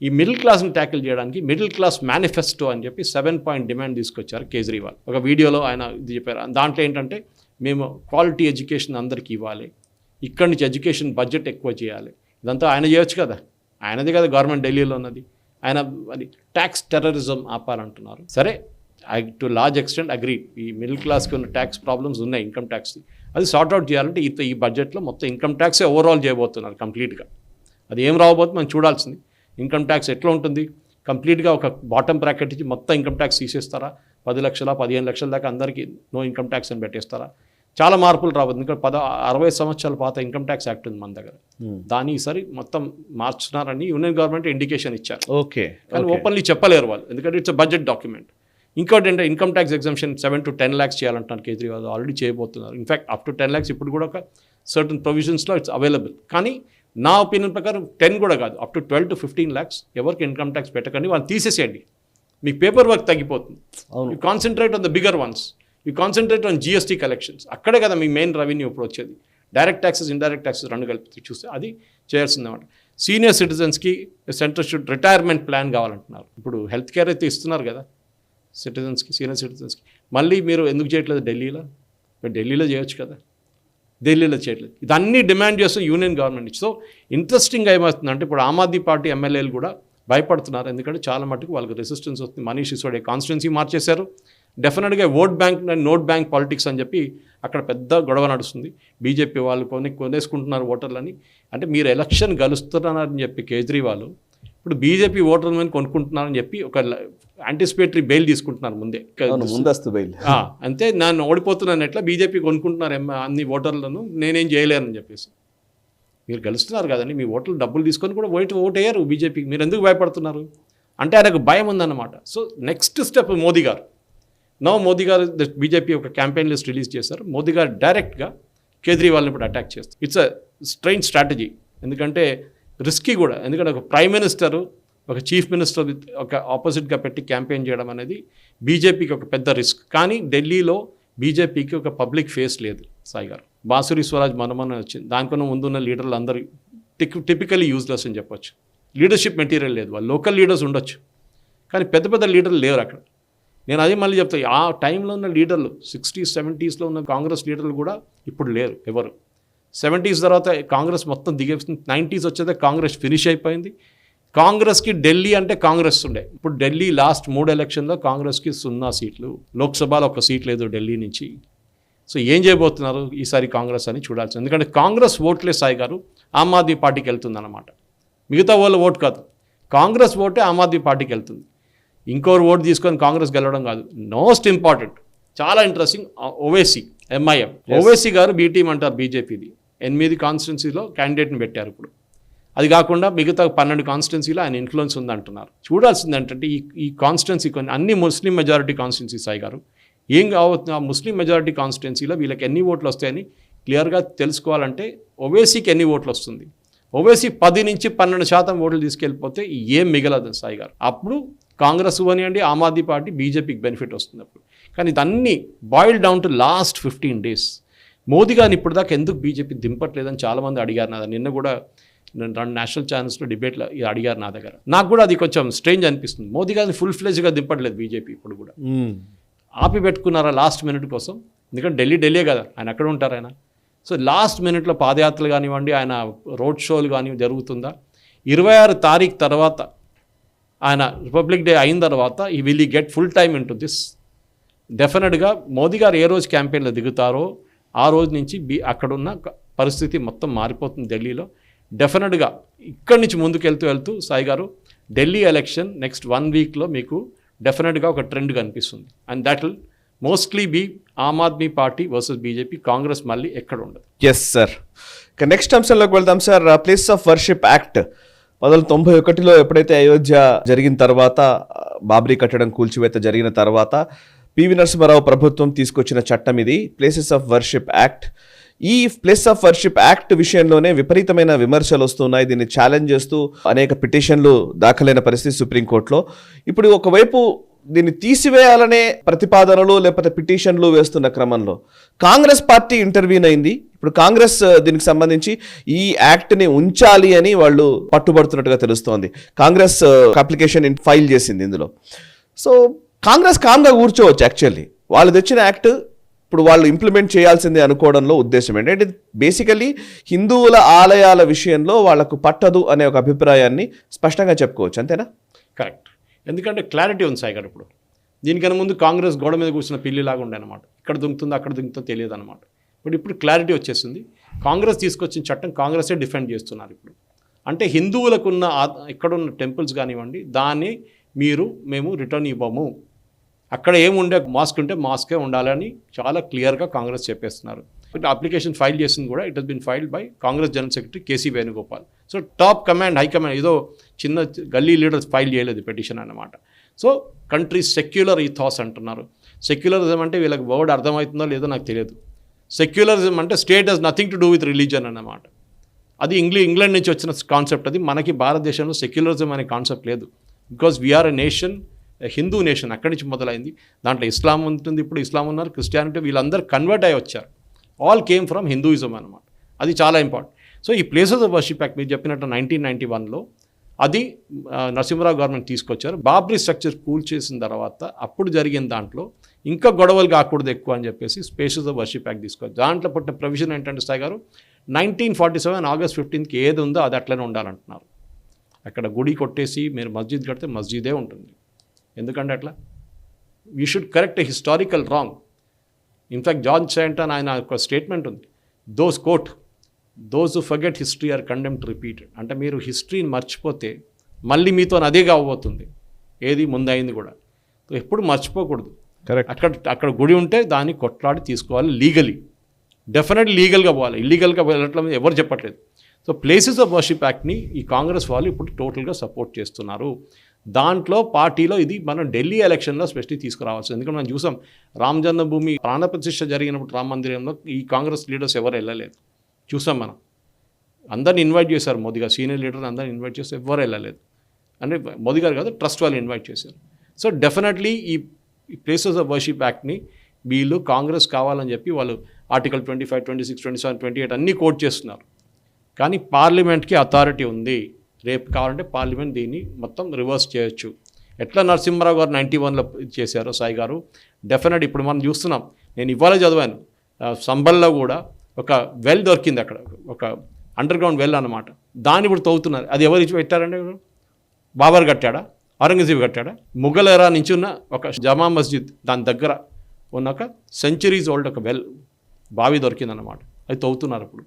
ఈ మిడిల్ క్లాస్ని ట్యాకిల్ చేయడానికి మిడిల్ క్లాస్ మేనిఫెస్టో అని చెప్పి 7 పాయింట్ డిమాండ్ తీసుకొచ్చారు కేజ్రీవాల్. ఒక వీడియోలో ఆయన ఇది చెప్పారు. దాంట్లో ఏంటంటే మేము క్వాలిటీ ఎడ్యుకేషన్ అందరికీ ఇవ్వాలి, ఇక్కడి నుంచి ఎడ్యుకేషన్ బడ్జెట్ ఎక్కువ చేయాలి. ఇదంతా ఆయన చేయొచ్చు కదా, ఆయనది కదా గవర్నమెంట్ ఢిల్లీలో ఉన్నది. ఆయన అది ట్యాక్స్ టెర్రరిజం ఆపాలంటున్నారు. సరే, టు లార్జ్ ఎక్స్టెంట్ అగ్రీ. ఈ మిడిల్ క్లాస్కి ఉన్న ట్యాక్స్ ప్రాబ్లమ్స్ ఉన్నాయి, ఇన్కమ్ ట్యాక్స్ది. అది సార్ట్అవుట్ చేయాలంటే ఈ బడ్జెట్లో మొత్తం ఇన్కమ్ ట్యాక్సే ఓవరాల్ చేయబోతున్నారు కంప్లీట్గా. అది ఏం రాబోతుంది మనం చూడాల్సింది. ఇన్కమ్ ట్యాక్స్ ఎట్లా ఉంటుంది, కంప్లీట్గా ఒక బాటమ్ బ్రాకెట్ ఇచ్చి మొత్తం ఇన్కమ్ ట్యాక్స్ తీసేస్తారా, 10 లక్షల 15 లక్షల దాకా అందరికీ నో ఇన్కమ్ ట్యాక్స్ అని పెట్టేస్తారా? చాలా మార్పులు రాబోతుంది. ఇంకా 60 సంవత్సరాల పాత ఇన్కమ్ ట్యాక్స్ యాక్ట్ ఉంది మన దగ్గర, దాన్ని ఈసారి మొత్తం మార్చున్నారని యూనియన్ గవర్నమెంట్ ఇండికేషన్ ఇచ్చారు. ఓకే, కానీ ఓపెన్లీ చెప్పలేరు వాళ్ళు, ఎందుకంటే ఇట్స్ బడ్జెట్ డాక్యుమెంట్. ఇంకోటి ఏంటంటే income tax exemption 7 to 10 lakhs చేయాలంటారు కేజ్రీవాల్. ఆల్రెడీ చేయబోతున్నారు. ఇన్ఫ్యాక్ట్ అప్ టు 10 lakhs ఇప్పుడు కూడా ఒక సర్టన్ ప్రొవిజన్స్లో ఇట్స్ అవైలబుల్. కానీ నా ఒపీనియన్ ప్రకారం 10 కూడా కాదు, అప్ టు 12 to 15 lakhs ఎవరికి ఇన్కమ్ ట్యాక్స్ పెట్టకండి, వాళ్ళు తీసేసేయండి. మీకు పేపర్ వర్క్ తగ్గిపోతుంది. You concentrate on the bigger once, you concentrate on GST collections. అక్కడే కదా మీ మెయిన్ రెవెన్యూ ఇప్పుడు వచ్చేది. డైరెక్ట్ ట్యాక్సెస్, ఇండైరెక్ట్ ట్యాక్సెస్ రెండు కలిపి చూస్తే అది చేయాల్సిందన్నమాట. సీనియర్ సిటిజన్స్కి సెంటర్ షుడ్ రిటైర్మెంట్ ప్లాన్ కావాలంటున్నారు. ఇప్పుడు హెల్త్ కేర్ అయితే ఇస్తున్నారు కదా సిటిజన్స్కి, సీనియర్ సిటిజన్స్కి. మళ్ళీ మీరు ఎందుకు చేయట్లేదు ఢిల్లీలో? మీరు ఢిల్లీలో చేయొచ్చు కదా, ఢిల్లీలో చేయట్లేదు. ఇదన్నీ డిమాండ్ చేస్తూ యూనియన్ గవర్నమెంట్. సో ఇంట్రెస్టింగ్గా ఏమవుతుందంటే ఇప్పుడు ఆమ్ ఆద్మీ పార్టీ ఎమ్మెల్యేలు కూడా భయపడుతున్నారు, ఎందుకంటే చాలా మటుకు వాళ్ళకి రెసిస్టెన్స్ వస్తుంది. మనీష్ సిసోడియా కాన్స్టిట్యున్సీ మార్చేశారు. డెఫినెట్గా vote bank and note bank politics అని చెప్పి అక్కడ పెద్ద గొడవ నడుస్తుంది. బీజేపీ వాళ్ళు కొనేసుకుంటున్నారు ఓటర్లని. అంటే మీరు ఎలక్షన్ గెలుస్తున్నారని చెప్పి కేజ్రీవాల్ ఇప్పుడు బీజేపీ ఓటర్ల మీద కొనుక్కుంటున్నారని చెప్పి ఒక యాంటిసిపేటరీ బెయిల్ తీసుకుంటున్నారు ముందస్తు బెయిల్. అంతే, నన్ను ఓడిపోతున్నాను ఎట్లా బీజేపీ కొనుక్కుంటున్నారు అన్ని ఓటర్లను, నేనేం చేయలేనని చెప్పేసి. మీరు గెలుస్తున్నారు కదండి, మీ ఓటర్లు డబ్బులు తీసుకొని కూడా ఓటు వేయరు బీజేపీకి. మీరు ఎందుకు భయపడుతున్నారు అంటే ఆయనకు భయం ఉందన్నమాట. సో నెక్స్ట్ స్టెప్ మోదీ గారు. మోదీ గారు బీజేపీ ఒక క్యాంపెయిన్ లిస్ట్ రిలీజ్ చేశారు. మోదీ గారు డైరెక్ట్గా కేజ్రీవాల్ని ఇప్పుడు అటాక్ చేస్తారు. ఇట్స్ అ స్ట్రెయిన్ స్ట్రాటజీ, ఎందుకంటే రిస్కీ కూడా. ఎందుకంటే ఒక ప్రైమ్ మినిస్టరు ఒక చీఫ్ మినిస్టర్ ఒక ఆపోజిట్గా పెట్టి క్యాంపెయిన్ చేయడం అనేది బీజేపీకి ఒక పెద్ద రిస్క్. కానీ ఢిల్లీలో బీజేపీకి ఒక పబ్లిక్ ఫేస్ లేదు సాయి గారు. బాసురి స్వరాజ్ మనమని వచ్చింది, దానికన్నా ముందున్న లీడర్లు అందరూ టిపికలీ యూజ్లెస్ అని చెప్పొచ్చు. లీడర్షిప్ మెటీరియల్ లేదు. వాళ్ళు లోకల్ లీడర్స్ ఉండొచ్చు, కానీ పెద్ద పెద్ద లీడర్లు లేరు అక్కడ. నేను అదే మళ్ళీ చెప్తాను, ఆ టైంలో ఉన్న లీడర్లు 60s 70sలో ఉన్న కాంగ్రెస్ లీడర్లు కూడా ఇప్పుడు లేరు ఎవరు. 70s తర్వాత కాంగ్రెస్ మొత్తం దిగేస్తుంది. 90s వచ్చేదే కాంగ్రెస్ ఫినిష్ అయిపోయింది. కాంగ్రెస్కి ఢిల్లీ అంటే కాంగ్రెస్ ఉండే. ఇప్పుడు ఢిల్లీ లాస్ట్ 3 ఎలక్షన్లో కాంగ్రెస్కి 0 సీట్లు, లోక్సభలో 1 సీట్ లేదు ఢిల్లీ నుంచి. సో ఏం చేయబోతున్నారు ఈసారి కాంగ్రెస్ అని చూడాల్సి. ఎందుకంటే కాంగ్రెస్ ఓట్లే సాయి గారు ఆమ్ ఆద్మీ పార్టీకి వెళ్తుందన్నమాట. మిగతా వాళ్ళ ఓటు కాదు, కాంగ్రెస్ ఓటే ఆమ్ ఆద్మీ పార్టీకి వెళ్తుంది. ఇంకోరు ఓటు తీసుకొని కాంగ్రెస్ గెలవడం కాదు. మోస్ట్ ఇంపార్టెంట్, చాలా ఇంట్రెస్టింగ్, ఓవైసీ ఎంఐఎం. ఓవైసీ గారు బీ టీం అంటారు బీజేపీది. 8 కాన్స్టిట్యున్సీలో క్యాండిడేట్ని పెట్టారు ఇప్పుడు. అది కాకుండా మిగతా 12 కాన్స్టిట్యున్సీలో ఆయన ఇన్ఫ్లుయెన్స్ ఉందంటున్నారు. చూడాల్సింది ఏంటంటే ఈ కాన్స్టిట్యున్సీ కొన్ని అన్ని ముస్లిం మెజారిటీ కాన్స్టిట్యున్సీ సాయి గారు. ఏం కావద్దు ఆ ముస్లిం మెజారిటీ కాన్స్టిట్యున్సీలో వీళ్ళకి ఎన్ని ఓట్లు వస్తాయని క్లియర్గా తెలుసుకోవాలంటే ఓవైసీకి ఎన్ని ఓట్లు వస్తుంది. ఓవైసీ 10 నుంచి 12% ఓట్లు తీసుకెళ్ళిపోతే ఏం మిగలదు సాయి గారు. అప్పుడు కాంగ్రెస్ అనివ్వండి, ఆమ్ ఆద్మీ పార్టీ, బీజేపీకి బెనిఫిట్ వస్తుంది అప్పుడు. కానీ ఇదన్నీ boil down to last 15 days. Modi గారిని ఇప్పుడు దాకా ఎందుకు బీజేపీ దింపట్లేదని చాలామంది అడిగారు నా. నిన్న కూడా 2 నేషనల్ ఛానల్స్లో డిబేట్లో అడిగారు నా దగ్గర. నాకు కూడా అది కొంచెం స్ట్రేంజ్ అనిపిస్తుంది. మోదీ గారిని ఫుల్ ఫ్లెజ్గా దింపట్లేదు బీజేపీ ఇప్పుడు కూడా. ఆపి పెట్టుకున్నారా లాస్ట్ మినిట్ కోసం? ఎందుకంటే ఢిల్లీ కదా, ఆయన ఎక్కడ ఉంటారు ఆయన. సో లాస్ట్ మినిట్లో పాదయాత్రలు కానివ్వండి, ఆయన రోడ్ షోలు కానీ జరుగుతుందా? 26 తారీఖు తర్వాత ఆయన రిపబ్లిక్ డే అయిన తర్వాత ఈ will get full time in to this. డెఫినెట్గా మోదీ గారు ఏ రోజు క్యాంపెయిన్లో దిగుతారో ఆ రోజు నుంచి అక్కడున్న పరిస్థితి మొత్తం మారిపోతుంది ఢిల్లీలో. డెఫినెట్గా ఇక్కడి నుంచి వెళ్తూ సాయి గారు ఢిల్లీ ఎలక్షన్ నెక్స్ట్ 1 weekలో మీకు డెఫినెట్గా ఒక ట్రెండ్ కనిపిస్తుంది. And that will mostly be Aam Aadmi party versus BJP. Congress మళ్ళీ ఎక్కడ ఉండదు. Yes sir. నెక్స్ట్ అంశంలోకి వెళ్దాం సార్. ప్లేస్ ఆఫ్ వర్షిప్ యాక్ట్ 1991లో ఎప్పుడైతే అయోధ్య జరిగిన తర్వాత, బాబ్రీ కట్టడం కూల్చివేత జరిగిన తర్వాత పివి నరసింహారావు ప్రభుత్వం తీసుకొచ్చిన చట్టం ఇది, ప్లేసెస్ ఆఫ్ వర్షిప్ యాక్ట్. ఈ ప్లేస్ ఆఫ్ వర్షిప్ యాక్ట్ విషయంలోనే విపరీతమైన విమర్శలు వస్తున్నాయి. దీన్ని ఛాలెంజ్ చేస్తూ అనేక పిటిషన్లు దాఖలైన పరిస్థితి సుప్రీంకోర్టులో. ఇప్పుడు ఒకవైపు దీన్ని తీసివేయాలనే ప్రతిపాదనలు లేకపోతే పిటిషన్లు వేస్తున్న క్రమంలో కాంగ్రెస్ పార్టీ ఇంటర్వ్యూన్ అయింది. ఇప్పుడు కాంగ్రెస్ దీనికి సంబంధించి ఈ యాక్ట్ని ఉంచాలి అని వాళ్ళు పట్టుబడుతున్నట్టుగా తెలుస్తోంది. కాంగ్రెస్ అప్లికేషన్ ఫైల్ చేసింది ఇందులో. సో కాంగ్రెస్ కామ్గా కూర్చోవచ్చు. యాక్చువల్లీ వాళ్ళు తెచ్చిన యాక్ట్ ఇప్పుడు వాళ్ళు ఇంప్లిమెంట్ చేయాల్సిందే అనుకోవడంలో ఉద్దేశం ఏంటంటే బేసికలీ హిందువుల ఆలయాల విషయంలో వాళ్లకు పట్టదు అనే ఒక అభిప్రాయాన్ని స్పష్టంగా చెప్పుకోవచ్చు. అంతేనా? కరెక్ట్. ఎందుకంటే క్లారిటీ ఉంది సాయి గారు. ఇప్పుడు దీనికన్నా ముందు కాంగ్రెస్ గోడ మీద కూర్చున్న పిల్లిలాగా ఉండే అనమాట. ఇక్కడ దుంకుతుందో అక్కడ దుంకుతుందో తెలియదు అనమాట. ఇప్పుడు క్లారిటీ వచ్చేసింది. కాంగ్రెస్ తీసుకొచ్చిన చట్టం కాంగ్రెసే డిఫెండ్ చేస్తున్నారు ఇప్పుడు. అంటే హిందువులకున్న ఇక్కడున్న టెంపుల్స్ కానివ్వండి, దాన్ని మేము రిటర్న్ ఇవ్వము, అక్కడ ఏముండే మాస్క్ ఉంటే మాస్కే ఉండాలని చాలా క్లియర్గా కాంగ్రెస్ చెప్పేస్తున్నారు. అప్లికేషన్ ఫైల్ చేసింది కూడా it has been filed by Congress general secretary KC Venugopal. So top command, high command, ఏదో చిన్న గల్లీ లీడర్స్ ఫైల్ చేయలేదు పిటిషన్ అన్నమాట. సో కంట్రీ సెక్యులర్ ఈథాస్ అంటున్నారు. సెక్యులరిజం అంటే వీళ్ళకి వర్డ్ అర్థమవుతుందో లేదో నాకు తెలియదు. సెక్యులరిజం అంటే state has nothing to do with religion అన్నమాట. అది ఇంగ్లాండ్ నుంచి వచ్చిన కాన్సెప్ట్. అది మనకి భారతదేశంలో సెక్యులరిజం అనే కాన్సెప్ట్ లేదు. Because we are a nation, Hindu nation. అక్కడి నుంచి మొదలైంది. దాంట్లో ఇస్లాం ఉంటుంది, ఇప్పుడు ఇస్లాం ఉన్నారు, క్రిస్టియానిటీ, వీళ్ళందరూ కన్వర్ట్ అయ్యి వచ్చారు. ఆల్ కేమ్ ఫ్రమ్ హిందూయిజం అనమాట. అది చాలా ఇంపార్టెంట్. సో ఈ ప్లేసెస్ ఆఫ్ వర్షిప్ యాక్ట్ మీరు చెప్పినట్టు 1991లో అది నరసింహరావు గవర్నమెంట్ తీసుకొచ్చారు. బాబ్రీ స్ట్రక్చర్ కూల్ చేసిన తర్వాత అప్పుడు జరిగిన దాంట్లో ఇంకా గొడవలు కాకూడదు ఎక్కువ అని చెప్పేసి ప్లేసెస్ ఆఫ్ వర్షిప్ యాక్ట్ తీసుకొచ్చారు. దాంట్లో పుట్టిన ప్రొవిజన్ ఏంటంటే సాయి గారు, 1947 ఆగస్ట్ 15కి ఏది ఉందో అది అట్లనే ఉండాలంటున్నారు. అక్కడ గుడి కొట్టేసి మీరు మస్జిద్ కడితే మస్జిదే ఉంటుంది. ఎందుకంటే అట్లా we should correct a historical wrong. In fact George Santayana ఆయన ఒక స్టేట్మెంట్ ఉంది, those who forget history are condemn to repeat. అంటే మీరు హిస్టరీని మర్చిపోతే మళ్ళీ మీతో అదే కాబోతుంది, ఏది ముందైంది కూడా. ఎప్పుడు మర్చిపోకూడదు. కరెక్ట్. అక్కడ గుడి ఉంటే దాన్ని కొట్లాడి తీసుకోవాలి లీగలీ, డెఫినెట్లీ లీగల్గా పోవాలి. ఇల్లీగల్గా వెళ్ళట్ల మీద ఎవరు చెప్పట్లేదు. సో ప్లేసెస్ ఆఫ్ వర్షిప్ యాక్ట్ని ఈ కాంగ్రెస్ వాళ్ళు ఇప్పుడు టోటల్గా సపోర్ట్ చేస్తున్నారు. దాంట్లో పార్టీలో ఇది మనం ఢిల్లీ ఎలక్షన్లో స్పెషల్లీ తీసుకురావాల్సింది. ఎందుకంటే మనం చూసాం రామ జన్మభూమి ప్రాణప్రతిష్ఠ జరిగినప్పుడు రామ మందిరంలో ఈ కాంగ్రెస్ లీడర్స్ ఎవరు వెళ్ళలేదు. చూసాం మనం. అందరిని ఇన్వైట్ చేశారు మోదీ గారు, సీనియర్ లీడర్ని అందరిని ఇన్వైట్ చేస్తే ఎవరు వెళ్ళలేదు. అంటే మోదీ గారు కాదు, ట్రస్ట్ వాళ్ళు ఇన్వైట్ చేశారు. సో డెఫినెట్లీ ఈ ప్లేసెస్ ఆఫ్ వర్షిప్ యాక్ట్ని వీళ్ళు కాంగ్రెస్ కావాలని చెప్పి వాళ్ళు ఆర్టికల్ 25, 26, 27, 28 అన్నీ కోట్ చేస్తున్నారు. కానీ పార్లమెంట్కి అథారిటీ ఉంది. రేపు కావాలంటే పార్లమెంట్ దీన్ని మొత్తం రివర్స్ చేయొచ్చు. ఎట్లా నరసింహారావు గారు 91లో చేశారో సాయి గారు డెఫినెట్ ఇప్పుడు మనం చూస్తున్నాం. నేను ఇవాళ చదివాను, సంబల్లో కూడా ఒక వెల్ దొరికింది అక్కడ, ఒక అండర్ గ్రౌండ్ వెల్ అనమాట. దాన్ని ఇప్పుడు తవ్వుతున్నారు. అది ఎవరు ఇచ్చి పెట్టారంటే బాబర్ కట్టాడా, ఔరంగజేబు కట్టాడా? ముఘల్ ఎరా నుంచి ఉన్న ఒక జమా మస్జిద్ దాని దగ్గర ఉన్న ఒక సెంచరీస్ ఓల్డ్ ఒక వెల్ బావి దొరికిందన్నమాట. అది తవ్వుతున్నారు ఇప్పుడు.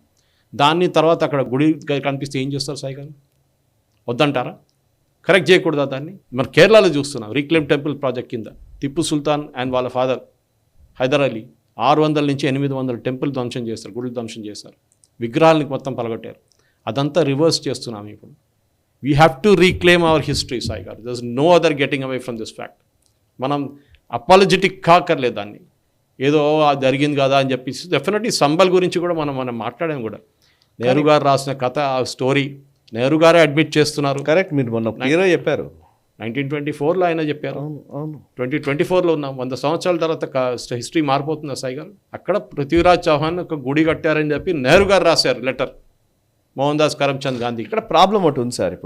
దాన్ని తర్వాత అక్కడ గుడి కనిపిస్తే ఏం చేస్తారు సాయి గారు? వద్దంటారా? కరెక్ట్ చేయకూడదా దాన్ని? మరి కేరళలో చూస్తున్నాం రీక్లెయిమ్ టెంపుల్ ప్రాజెక్ట్ కింద టిప్పు సుల్తాన్ అండ్ వాళ్ళ ఫాదర్ హైదర్ అలీ 600 నుంచి 800 టెంపుల్ ధ్వంసం చేస్తారు, గుడులు ధ్వంసం చేస్తారు, విగ్రహాలని మొత్తం పలగొట్టారు. అదంతా రివర్స్ చేస్తున్నాం ఇప్పుడు. We have to reclaim our history Sai గారు. There is no other getting away from this fact. మనం అపాలజెటిక్ కాకర్లేదు దాన్ని, ఏదో జరిగింది కదా అని చెప్పేసి. డెఫినెట్లీ సంబల్ గురించి కూడా మనం మాట్లాడాము కూడా. నెహ్రూ గారు రాసిన కథ, ఆ స్టోరీ నెహ్రూ గారే అడ్మిట్ చేస్తున్నారు. కరెక్ట్, మీరు మొన్న క్లియర్గా చెప్పారు. 1924లో ఆయన చెప్పారు. అవును. 2024లో ఉన్నాం. 100 సంవత్సరాల తర్వాత హిస్టరీ మారిపోతుందా సాయి గారు? అక్కడ పృథ్వీరాజ్ చౌహాన్ ఒక గుడి కట్టారని చెప్పి నెహ్రూ గారు రాశారు లెటర్, మోహన్ దాస్ కరమ్చంద్ గాంధీ. ఇక్కడ ప్రాబ్లం ఒకటి ఉంది సార్.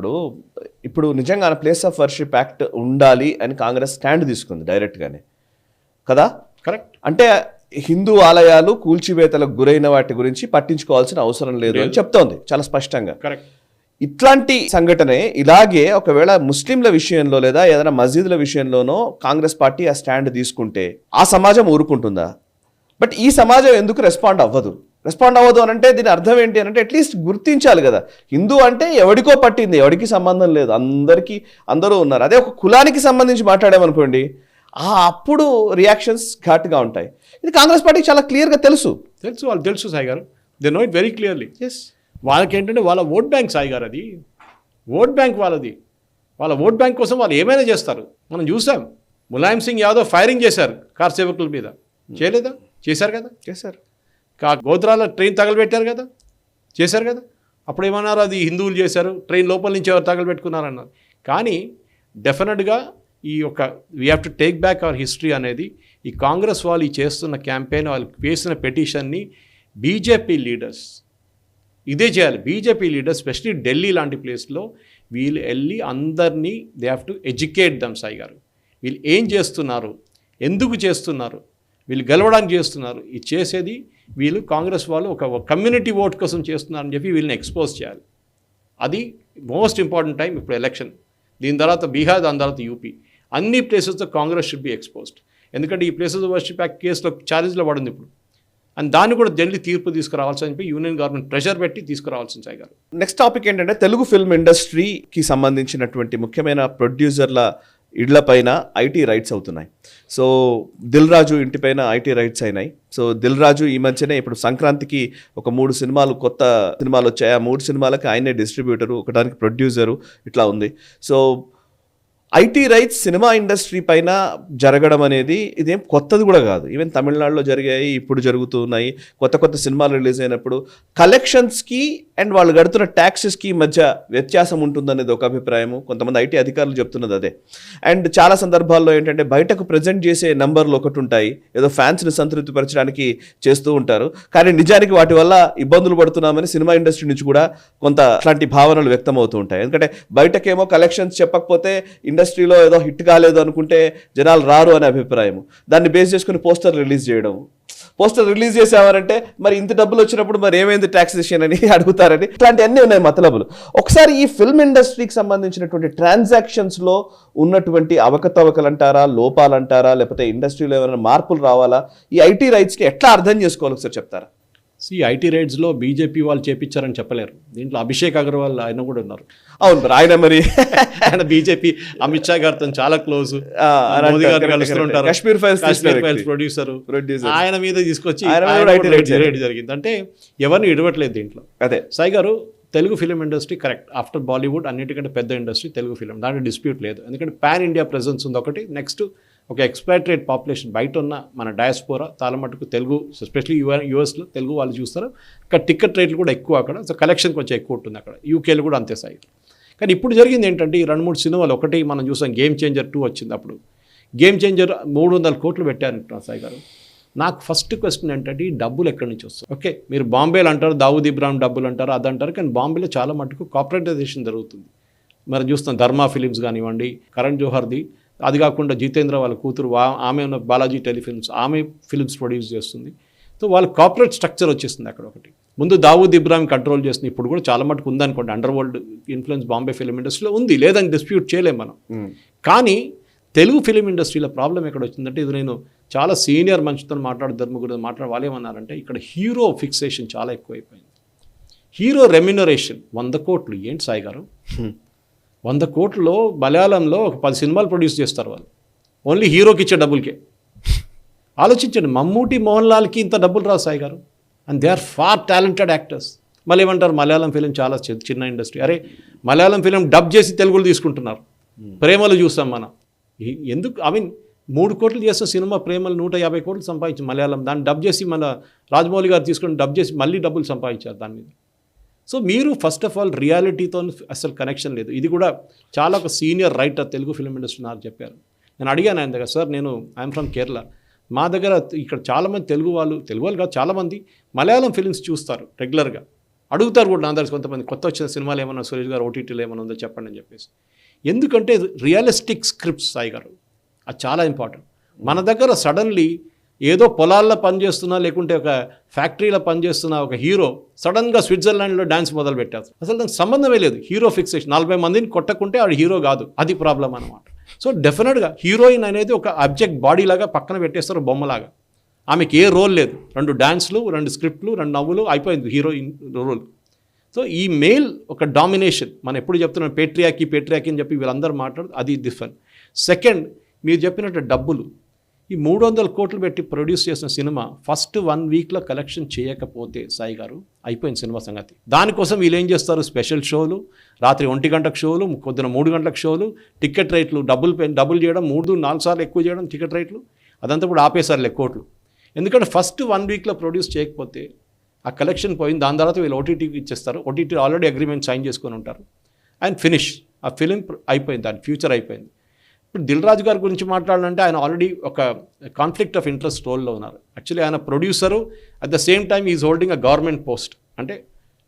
ఇప్పుడు నిజంగా ప్లేస్ ఆఫ్ వర్షిప్ యాక్ట్ ఉండాలి అని కాంగ్రెస్ స్టాండ్ తీసుకుంది డైరెక్ట్గానే కదా. కరెక్ట్. అంటే హిందూ ఆలయాలు కూల్చివేతలకు గురైన వాటి గురించి పట్టించుకోవాల్సిన అవసరం లేదు అని చెప్తోంది చాలా స్పష్టంగా. కరెక్ట్. ఇట్లాంటి సంఘటనే ఇలాగే ఒకవేళ ముస్లింల విషయంలో లేదా ఏదైనా మస్జిద్ల విషయంలోనో కాంగ్రెస్ పార్టీ ఆ స్టాండ్ తీసుకుంటే ఆ సమాజం ఊరుకుంటుందా? బట్ ఈ సమాజం ఎందుకు రెస్పాండ్ అవ్వదు అని అంటే దీని అర్థం ఏంటి అని అంటే అట్లీస్ట్ గుర్తించాలి కదా. హిందూ అంటే ఎవడికో పట్టింది, ఎవడికి సంబంధం లేదు, అందరూ ఉన్నారు. అదే ఒక కులానికి సంబంధించి మాట్లాడామనుకోండి, అప్పుడు రియాక్షన్స్ ఘాటుగా ఉంటాయి. ఇది కాంగ్రెస్ పార్టీకి చాలా క్లియర్గా తెలుసు. వాళ్ళు తెలుసు సాయి గారు. They know it very clearly. Yes. వాళ్ళకి ఏంటంటే వాళ్ళ ఓట్ బ్యాంక్ సాయి గారు. అది ఓట్ బ్యాంక్ వాళ్ళది. వాళ్ళ ఓట్ బ్యాంక్ కోసం వాళ్ళు ఏమైనా చేస్తారు. మనం చూసాం, ములాయం సింగ్ యాదవ్ ఫైరింగ్ చేశారు కార్ సేవకుల మీద, చేయలేదా? చేశారు కదా, చేశారు. గోత్రాల ట్రైన్ తగలబెట్టారు కదా, చేశారు కదా. అప్పుడు ఏమన్నారు, అది హిందువులు చేశారు, ట్రైన్ లోపల నుంచి ఎవరు తగలబెట్టుకున్నారన్నారు. కానీ డెఫినెట్గా ఈ యొక్క we have to take back our history అనేది ఈ కాంగ్రెస్ వాళ్ళు ఈ చేస్తున్న క్యాంపెయిన్, వాళ్ళు వేసిన పెటిషన్ని బీజేపీ లీడర్స్ ఇదే చేయాలి. బీజేపీ లీడర్స్ స్పెషలీ ఢిల్లీ లాంటి ప్లేస్లో వీళ్ళు వెళ్ళి అందరినీ they have to educate them. Sai గారు, వీళ్ళు ఏం చేస్తున్నారు, ఎందుకు చేస్తున్నారు, వీళ్ళు గెలవడానికి చేస్తున్నారు, ఇది చేసేది వీళ్ళు కాంగ్రెస్ వాళ్ళు ఒక కమ్యూనిటీ ఓట్ కోసం చేస్తున్నారని చెప్పి వీళ్ళని ఎక్స్పోజ్ చేయాలి. అది మోస్ట్ ఇంపార్టెంట్ టైం ఇప్పుడు ఎలక్షన్. దీని తర్వాత బీహార్, దాని తర్వాత యూపీ, అన్ని ప్లేసెస్లో కాంగ్రెస్ షుడ్ బి ఎక్స్పోజ్డ్. ఎందుకంటే ఈ ప్లేసెస్ వర్షిప్ యాక్ట్ కేసులో ఛార్జెస్లో పడింది ఇప్పుడు. అండ్ దాన్ని కూడా ఢిల్లీ తీర్పు తీసుకురావాల్సి చెప్పి యూనియన్ గవర్నమెంట్ ప్రెషర్ పెట్టి తీసుకురావాల్సింది. సాయి గారు, నెక్స్ట్ టాపిక్ ఏంటంటే తెలుగు ఫిల్మ్ ఇండస్ట్రీకి సంబంధించినటువంటి ముఖ్యమైన ప్రొడ్యూసర్ల ఇళ్లపైన ఐటీ రైట్స్ అవుతున్నాయి. సో దిల్ రాజు ఇంటిపైన ఐటీ రైట్స్ అయినాయి. సో దిల్ రాజు ఈ మధ్యనే ఇప్పుడు సంక్రాంతికి ఒక 3 సినిమాలు, కొత్త సినిమాలు వచ్చాయి. ఆ 3 సినిమాలకి ఆయనే డిస్ట్రిబ్యూటరు, ఒకటానికి ప్రొడ్యూసరు, ఇట్లా ఉంది. So IT raids cinema industry పైన జరగడం అనేది ఇదేం కొత్తది కూడా కాదు. ఈవెన్ తమిళనాడులో జరిగాయి, ఇప్పుడు జరుగుతున్నాయి. కొత్త సినిమాలు రిలీజ్ అయినప్పుడు కలెక్షన్స్కి అండ్ వాళ్ళు కడుతున్న ట్యాక్సెస్కి మధ్య వ్యత్యాసం ఉంటుందనేది ఒక అభిప్రాయము. కొంతమంది ఐటీ అధికారులు చెప్తున్నది అదే. అండ్ చాలా సందర్భాల్లో ఏంటంటే బయటకు ప్రజెంట్ చేసే నంబర్లు ఒకటి ఉంటాయి, ఏదో ఫ్యాన్స్ని సంతృప్తిపరచడానికి చేస్తూ ఉంటారు, కానీ నిజానికి వాటి వల్ల ఇబ్బందులు పడుతున్నామని సినిమా ఇండస్ట్రీ నుంచి కూడా కొంత అట్లాంటి భావనలు వ్యక్తం అవుతూ ఉంటాయి. ఎందుకంటే బయటకేమో కలెక్షన్స్ చెప్పకపోతే ఇండస్ట్రీలో ఏదో హిట్ కాలేదు అనుకుంటే జనాలు రారు అనే అభిప్రాయం. దాన్ని బేస్ చేసుకుని పోస్టర్ రిలీజ్ చేయడం. పోస్టర్ రిలీజ్ చేసేవారంటే మరి ఇంత డబ్బులు వచ్చినప్పుడు మరి ఏమైంది ట్యాక్సేషన్ అని అడుగుతారని, ఇట్లాంటి అన్నీ ఉన్నాయి మతలబులు. ఒకసారి ఈ ఫిల్మ్ ఇండస్ట్రీకి సంబంధించినటువంటి ట్రాన్సాక్షన్స్లో ఉన్నటువంటి అవకతవకలు అంటారా, లోపాలు అంటారా, లేకపోతే ఇండస్ట్రీలో ఏమైనా మార్పులు రావాలా, ఈ ఐటీ రైట్స్కి ఎట్లా అర్థం చేసుకోవాలి ఒకసారి చెప్తారా? ఈ ఐటీ రైట్స్లో బీజేపీ వాళ్ళు చేపించారని చెప్పలేరు. దీంట్లో అభిషేక్ అగర్వాల్ ఆయన కూడా ఉన్నారు. అవును, ఆయన మరి ఆయన బీజేపీ అమిత్ షా గారితో చాలా క్లోజ్, మోదీ గారు కలుస్తుంటారు. కాశ్మీర్ ఫైల్స్ ప్రొడ్యూసర్ ఆయన మీద తీసుకొచ్చి రైట్ జరిగింది. అంటే ఎవరిని ఇడవట్లేదు దీంట్లో. అదే సాయి గారు, Telugu film industry correct after Bollywood అన్నిటికంటే పెద్ద ఇండస్ట్రీ తెలుగు ఫిలిం, దాంట్లో డిస్ప్యూట్ లేదు. ఎందుకంటే పాన్ ఇండియా ప్రెజెన్స్ ఉంది ఒకటి. నెక్స్ట్ ఒక ఎక్స్పాట్రియేట్ పాపులేషన్ బయట ఉన్న మన డయాస్పోరా చాలా మటుకు తెలుగు, ఎస్పెషల్లీ యూఎస్లో తెలుగు వాళ్ళు చూస్తారు. ఇక్కడ టికెట్ రేట్లు కూడా ఎక్కువ అక్కడ. సో కలెక్షన్ కొంచెం ఎక్కువ ఉంటుంది అక్కడ. యూకేలో కూడా అంతే సాయి. కానీ ఇప్పుడు జరిగింది ఏంటంటే ఈ 2-3 సినిమాలు, ఒకటి మనం చూసాం గేమ్ చేంజర్ 2 వచ్చింది. అప్పుడు గేమ్ చేంజర్ 300 కోట్లు పెట్టారంటున్నారు సాయి గారు. నాకు ఫస్ట్ క్వశ్చన్ ఏంటంటే ఈ డబ్బులు ఎక్కడి నుంచి వస్తుంది? ఓకే, మీరు బాంబేలో అంటారు దావుద్ ఇబ్రాహిం డబ్బులు అంటారు, అదంటారు, కానీ బాంబేలో చాలా మటుకు కార్పొరేటైజేషన్ జరుగుతుంది. మరి చూస్తాం ధర్మా ఫిలిమ్స్ కానివ్వండి, కరణ్ జోహర్ది, అది కాకుండా జితేంద్ర వాళ్ళ కూతురు ఆమె ఉన్న బాలాజీ టెలిఫిల్మ్స్, ఆమె ఫిల్మ్స్ ప్రొడ్యూస్ చేస్తుంది. సో వాళ్ళ కార్పొరేట్ స్ట్రక్చర్ వచ్చేస్తుంది అక్కడ. ఒకటి ముందు దావూద్ ఇబ్రాహిం కంట్రోల్ చేస్తుంది, ఇప్పుడు కూడా చాలా మటుకు ఉందనుకోండి. Under world influence Bombay film ఇండస్ట్రీలో ఉంది, లేదని డిస్ప్యూట్ చేయలేం మనం. కానీ తెలుగు ఫిలిం ఇండస్ట్రీలో ప్రాబ్లం ఎక్కడ వచ్చిందంటే, ఇది నేను చాలా సీనియర్ మనిషితో ధర్మ గురించి మాట్లాడే వాళ్ళు ఏమన్నారంటే, ఇక్కడ హీరో ఫిక్సేషన్ చాలా ఎక్కువైపోయింది. హీరో రెమ్యునరేషన్ 100 కోట్లు. ఏంటి సాయి గారు, 100 కోట్లలో మలయాళంలో ఒక 10 సినిమాలు ప్రొడ్యూస్ చేస్తారు వాళ్ళు, ఓన్లీ హీరోకి ఇచ్చే డబ్బులకే. ఆలోచించండి, మమ్మూటి మోహన్ లాల్కి ఇంత డబ్బులు రావు సాయి గారు, and they are far talented actors. మళ్ళీ ఏమంటారు, మలయాళం ఫిలిం చాలా చిన్న ఇండస్ట్రీ. అరే, మలయాళం ఫిలిం డబ్ చేసి తెలుగులో తీసుకుంటున్నారు. ప్రేమలు చూస్తాం మనం. ఎందుకు, ఐ మీన్ 3 కోట్లు చేసిన సినిమా ప్రేమలు 150 కోట్లు సంపాదించింది మలయాళం. దాన్ని డబ్ చేసి మన రాజమౌళి గారు తీసుకొని డబ్ చేసి మళ్ళీ డబ్బులు సంపాదించారు దాని మీద. సో మీరు ఫస్ట్ ఆఫ్ ఆల్ రియాలిటీతో అసలు కనెక్షన్ లేదు. ఇది కూడా చాలా ఒక senior writer Telugu film industry నాకు చెప్పారు. నేను అడిగాను ఆయన దగ్గర, సార్ నేను ఐఎమ్ ఫ్రమ్ కేరళ, మా దగ్గర ఇక్కడ చాలామంది తెలుగు వాళ్ళు కాదు, చాలామంది మలయాళం ఫిలిమ్స్ చూస్తారు రెగ్యులర్గా, అడుగుతారు కూడా నా దగ్గర. కొంతమంది కొత్త వచ్చిన సినిమాలు ఏమన్నా సురేష్ గారు ఓటీటీలో ఏమైనా ఉందో చెప్పండి అని చెప్పేసి. ఎందుకంటే రియలిస్టిక్ స్క్రిప్ట్స్ సాయి గారు, అది చాలా ఇంపార్టెంట్. మన దగ్గర సడన్లీ ఏదో పొలాల్లో పనిచేస్తున్నా, లేకుంటే ఒక ఫ్యాక్టరీలో పనిచేస్తున్న ఒక హీరో సడన్గా స్విట్జర్లాండ్లో డ్యాన్స్ మొదలు పెట్టారు. అసలు దానికి సంబంధమే లేదు. హీరో ఫిక్సేషన్, 40 మందిని కొట్టకుంటే ఆడు హీరో కాదు, అది ప్రాబ్లం అనమాట. సో డెఫినెట్గా హీరోయిన్ అనేది ఒక అబ్జెక్ట్ బాడీ లాగా పక్కన పెట్టేస్తారు, బొమ్మలాగా. ఆమెకి ఏ రోల్ లేదు, 2 డాన్స్లు, 2 స్క్రిప్ట్లు, 2 నవ్వులు, అయిపోయింది హీరోయిన్ రోల్. సో ఈ మేల్ ఒక డామినేషన్, మనం ఎప్పుడు చెప్తున్నాం పేట్రియాకి అని చెప్పి వీళ్ళందరూ మాట్లాడు, అది డిఫరెంట్. సెకండ్, మీరు చెప్పినట్టు డబ్బులు, ఈ 300 కోట్లు పెట్టి ప్రొడ్యూస్ చేసిన సినిమా ఫస్ట్ 1 వీక్లో కలెక్షన్ చేయకపోతే సాయి గారు అయిపోయింది సినిమా సంగతి. దానికోసం వీళ్ళు ఏం చేస్తారు, స్పెషల్ షోలు, రాత్రి 1 గంటకు షోలు, పొద్దున 3 గంటలకు షోలు, టికెట్ రేట్లు డబుల్ చేయడం, 3-4 సార్లు ఎక్కువ చేయడం టికెట్ రేట్లు, అదంతా కూడా ఆపేసారులే కోట్లు. ఎందుకంటే ఫస్ట్ 1 వీక్లో ప్రొడ్యూస్ చేయకపోతే ఆ కలెక్షన్ పోయింది. దాని తర్వాత వీళ్ళు ఓటీటీకి ఇచ్చేస్తారు. ఓటీటీ ఆల్రెడీ అగ్రిమెంట్ సైన్ చేసుకొని ఉంటారు అండ్ ఫినిష్. ఆ ఫిలిం అయిపోయింది, దాని ఫ్యూచర్ అయిపోయింది. ఇప్పుడు దిల్ రాజు గారి గురించి మాట్లాడాలంటే ఆయన ఆల్రెడీ ఒక కాన్ఫ్లిక్ట్ ఆఫ్ ఇంట్రెస్ట్ రోల్లో ఉన్నారు. యాక్చువల్లీ ఆయన producer, at the same time is holding a government post, అంటే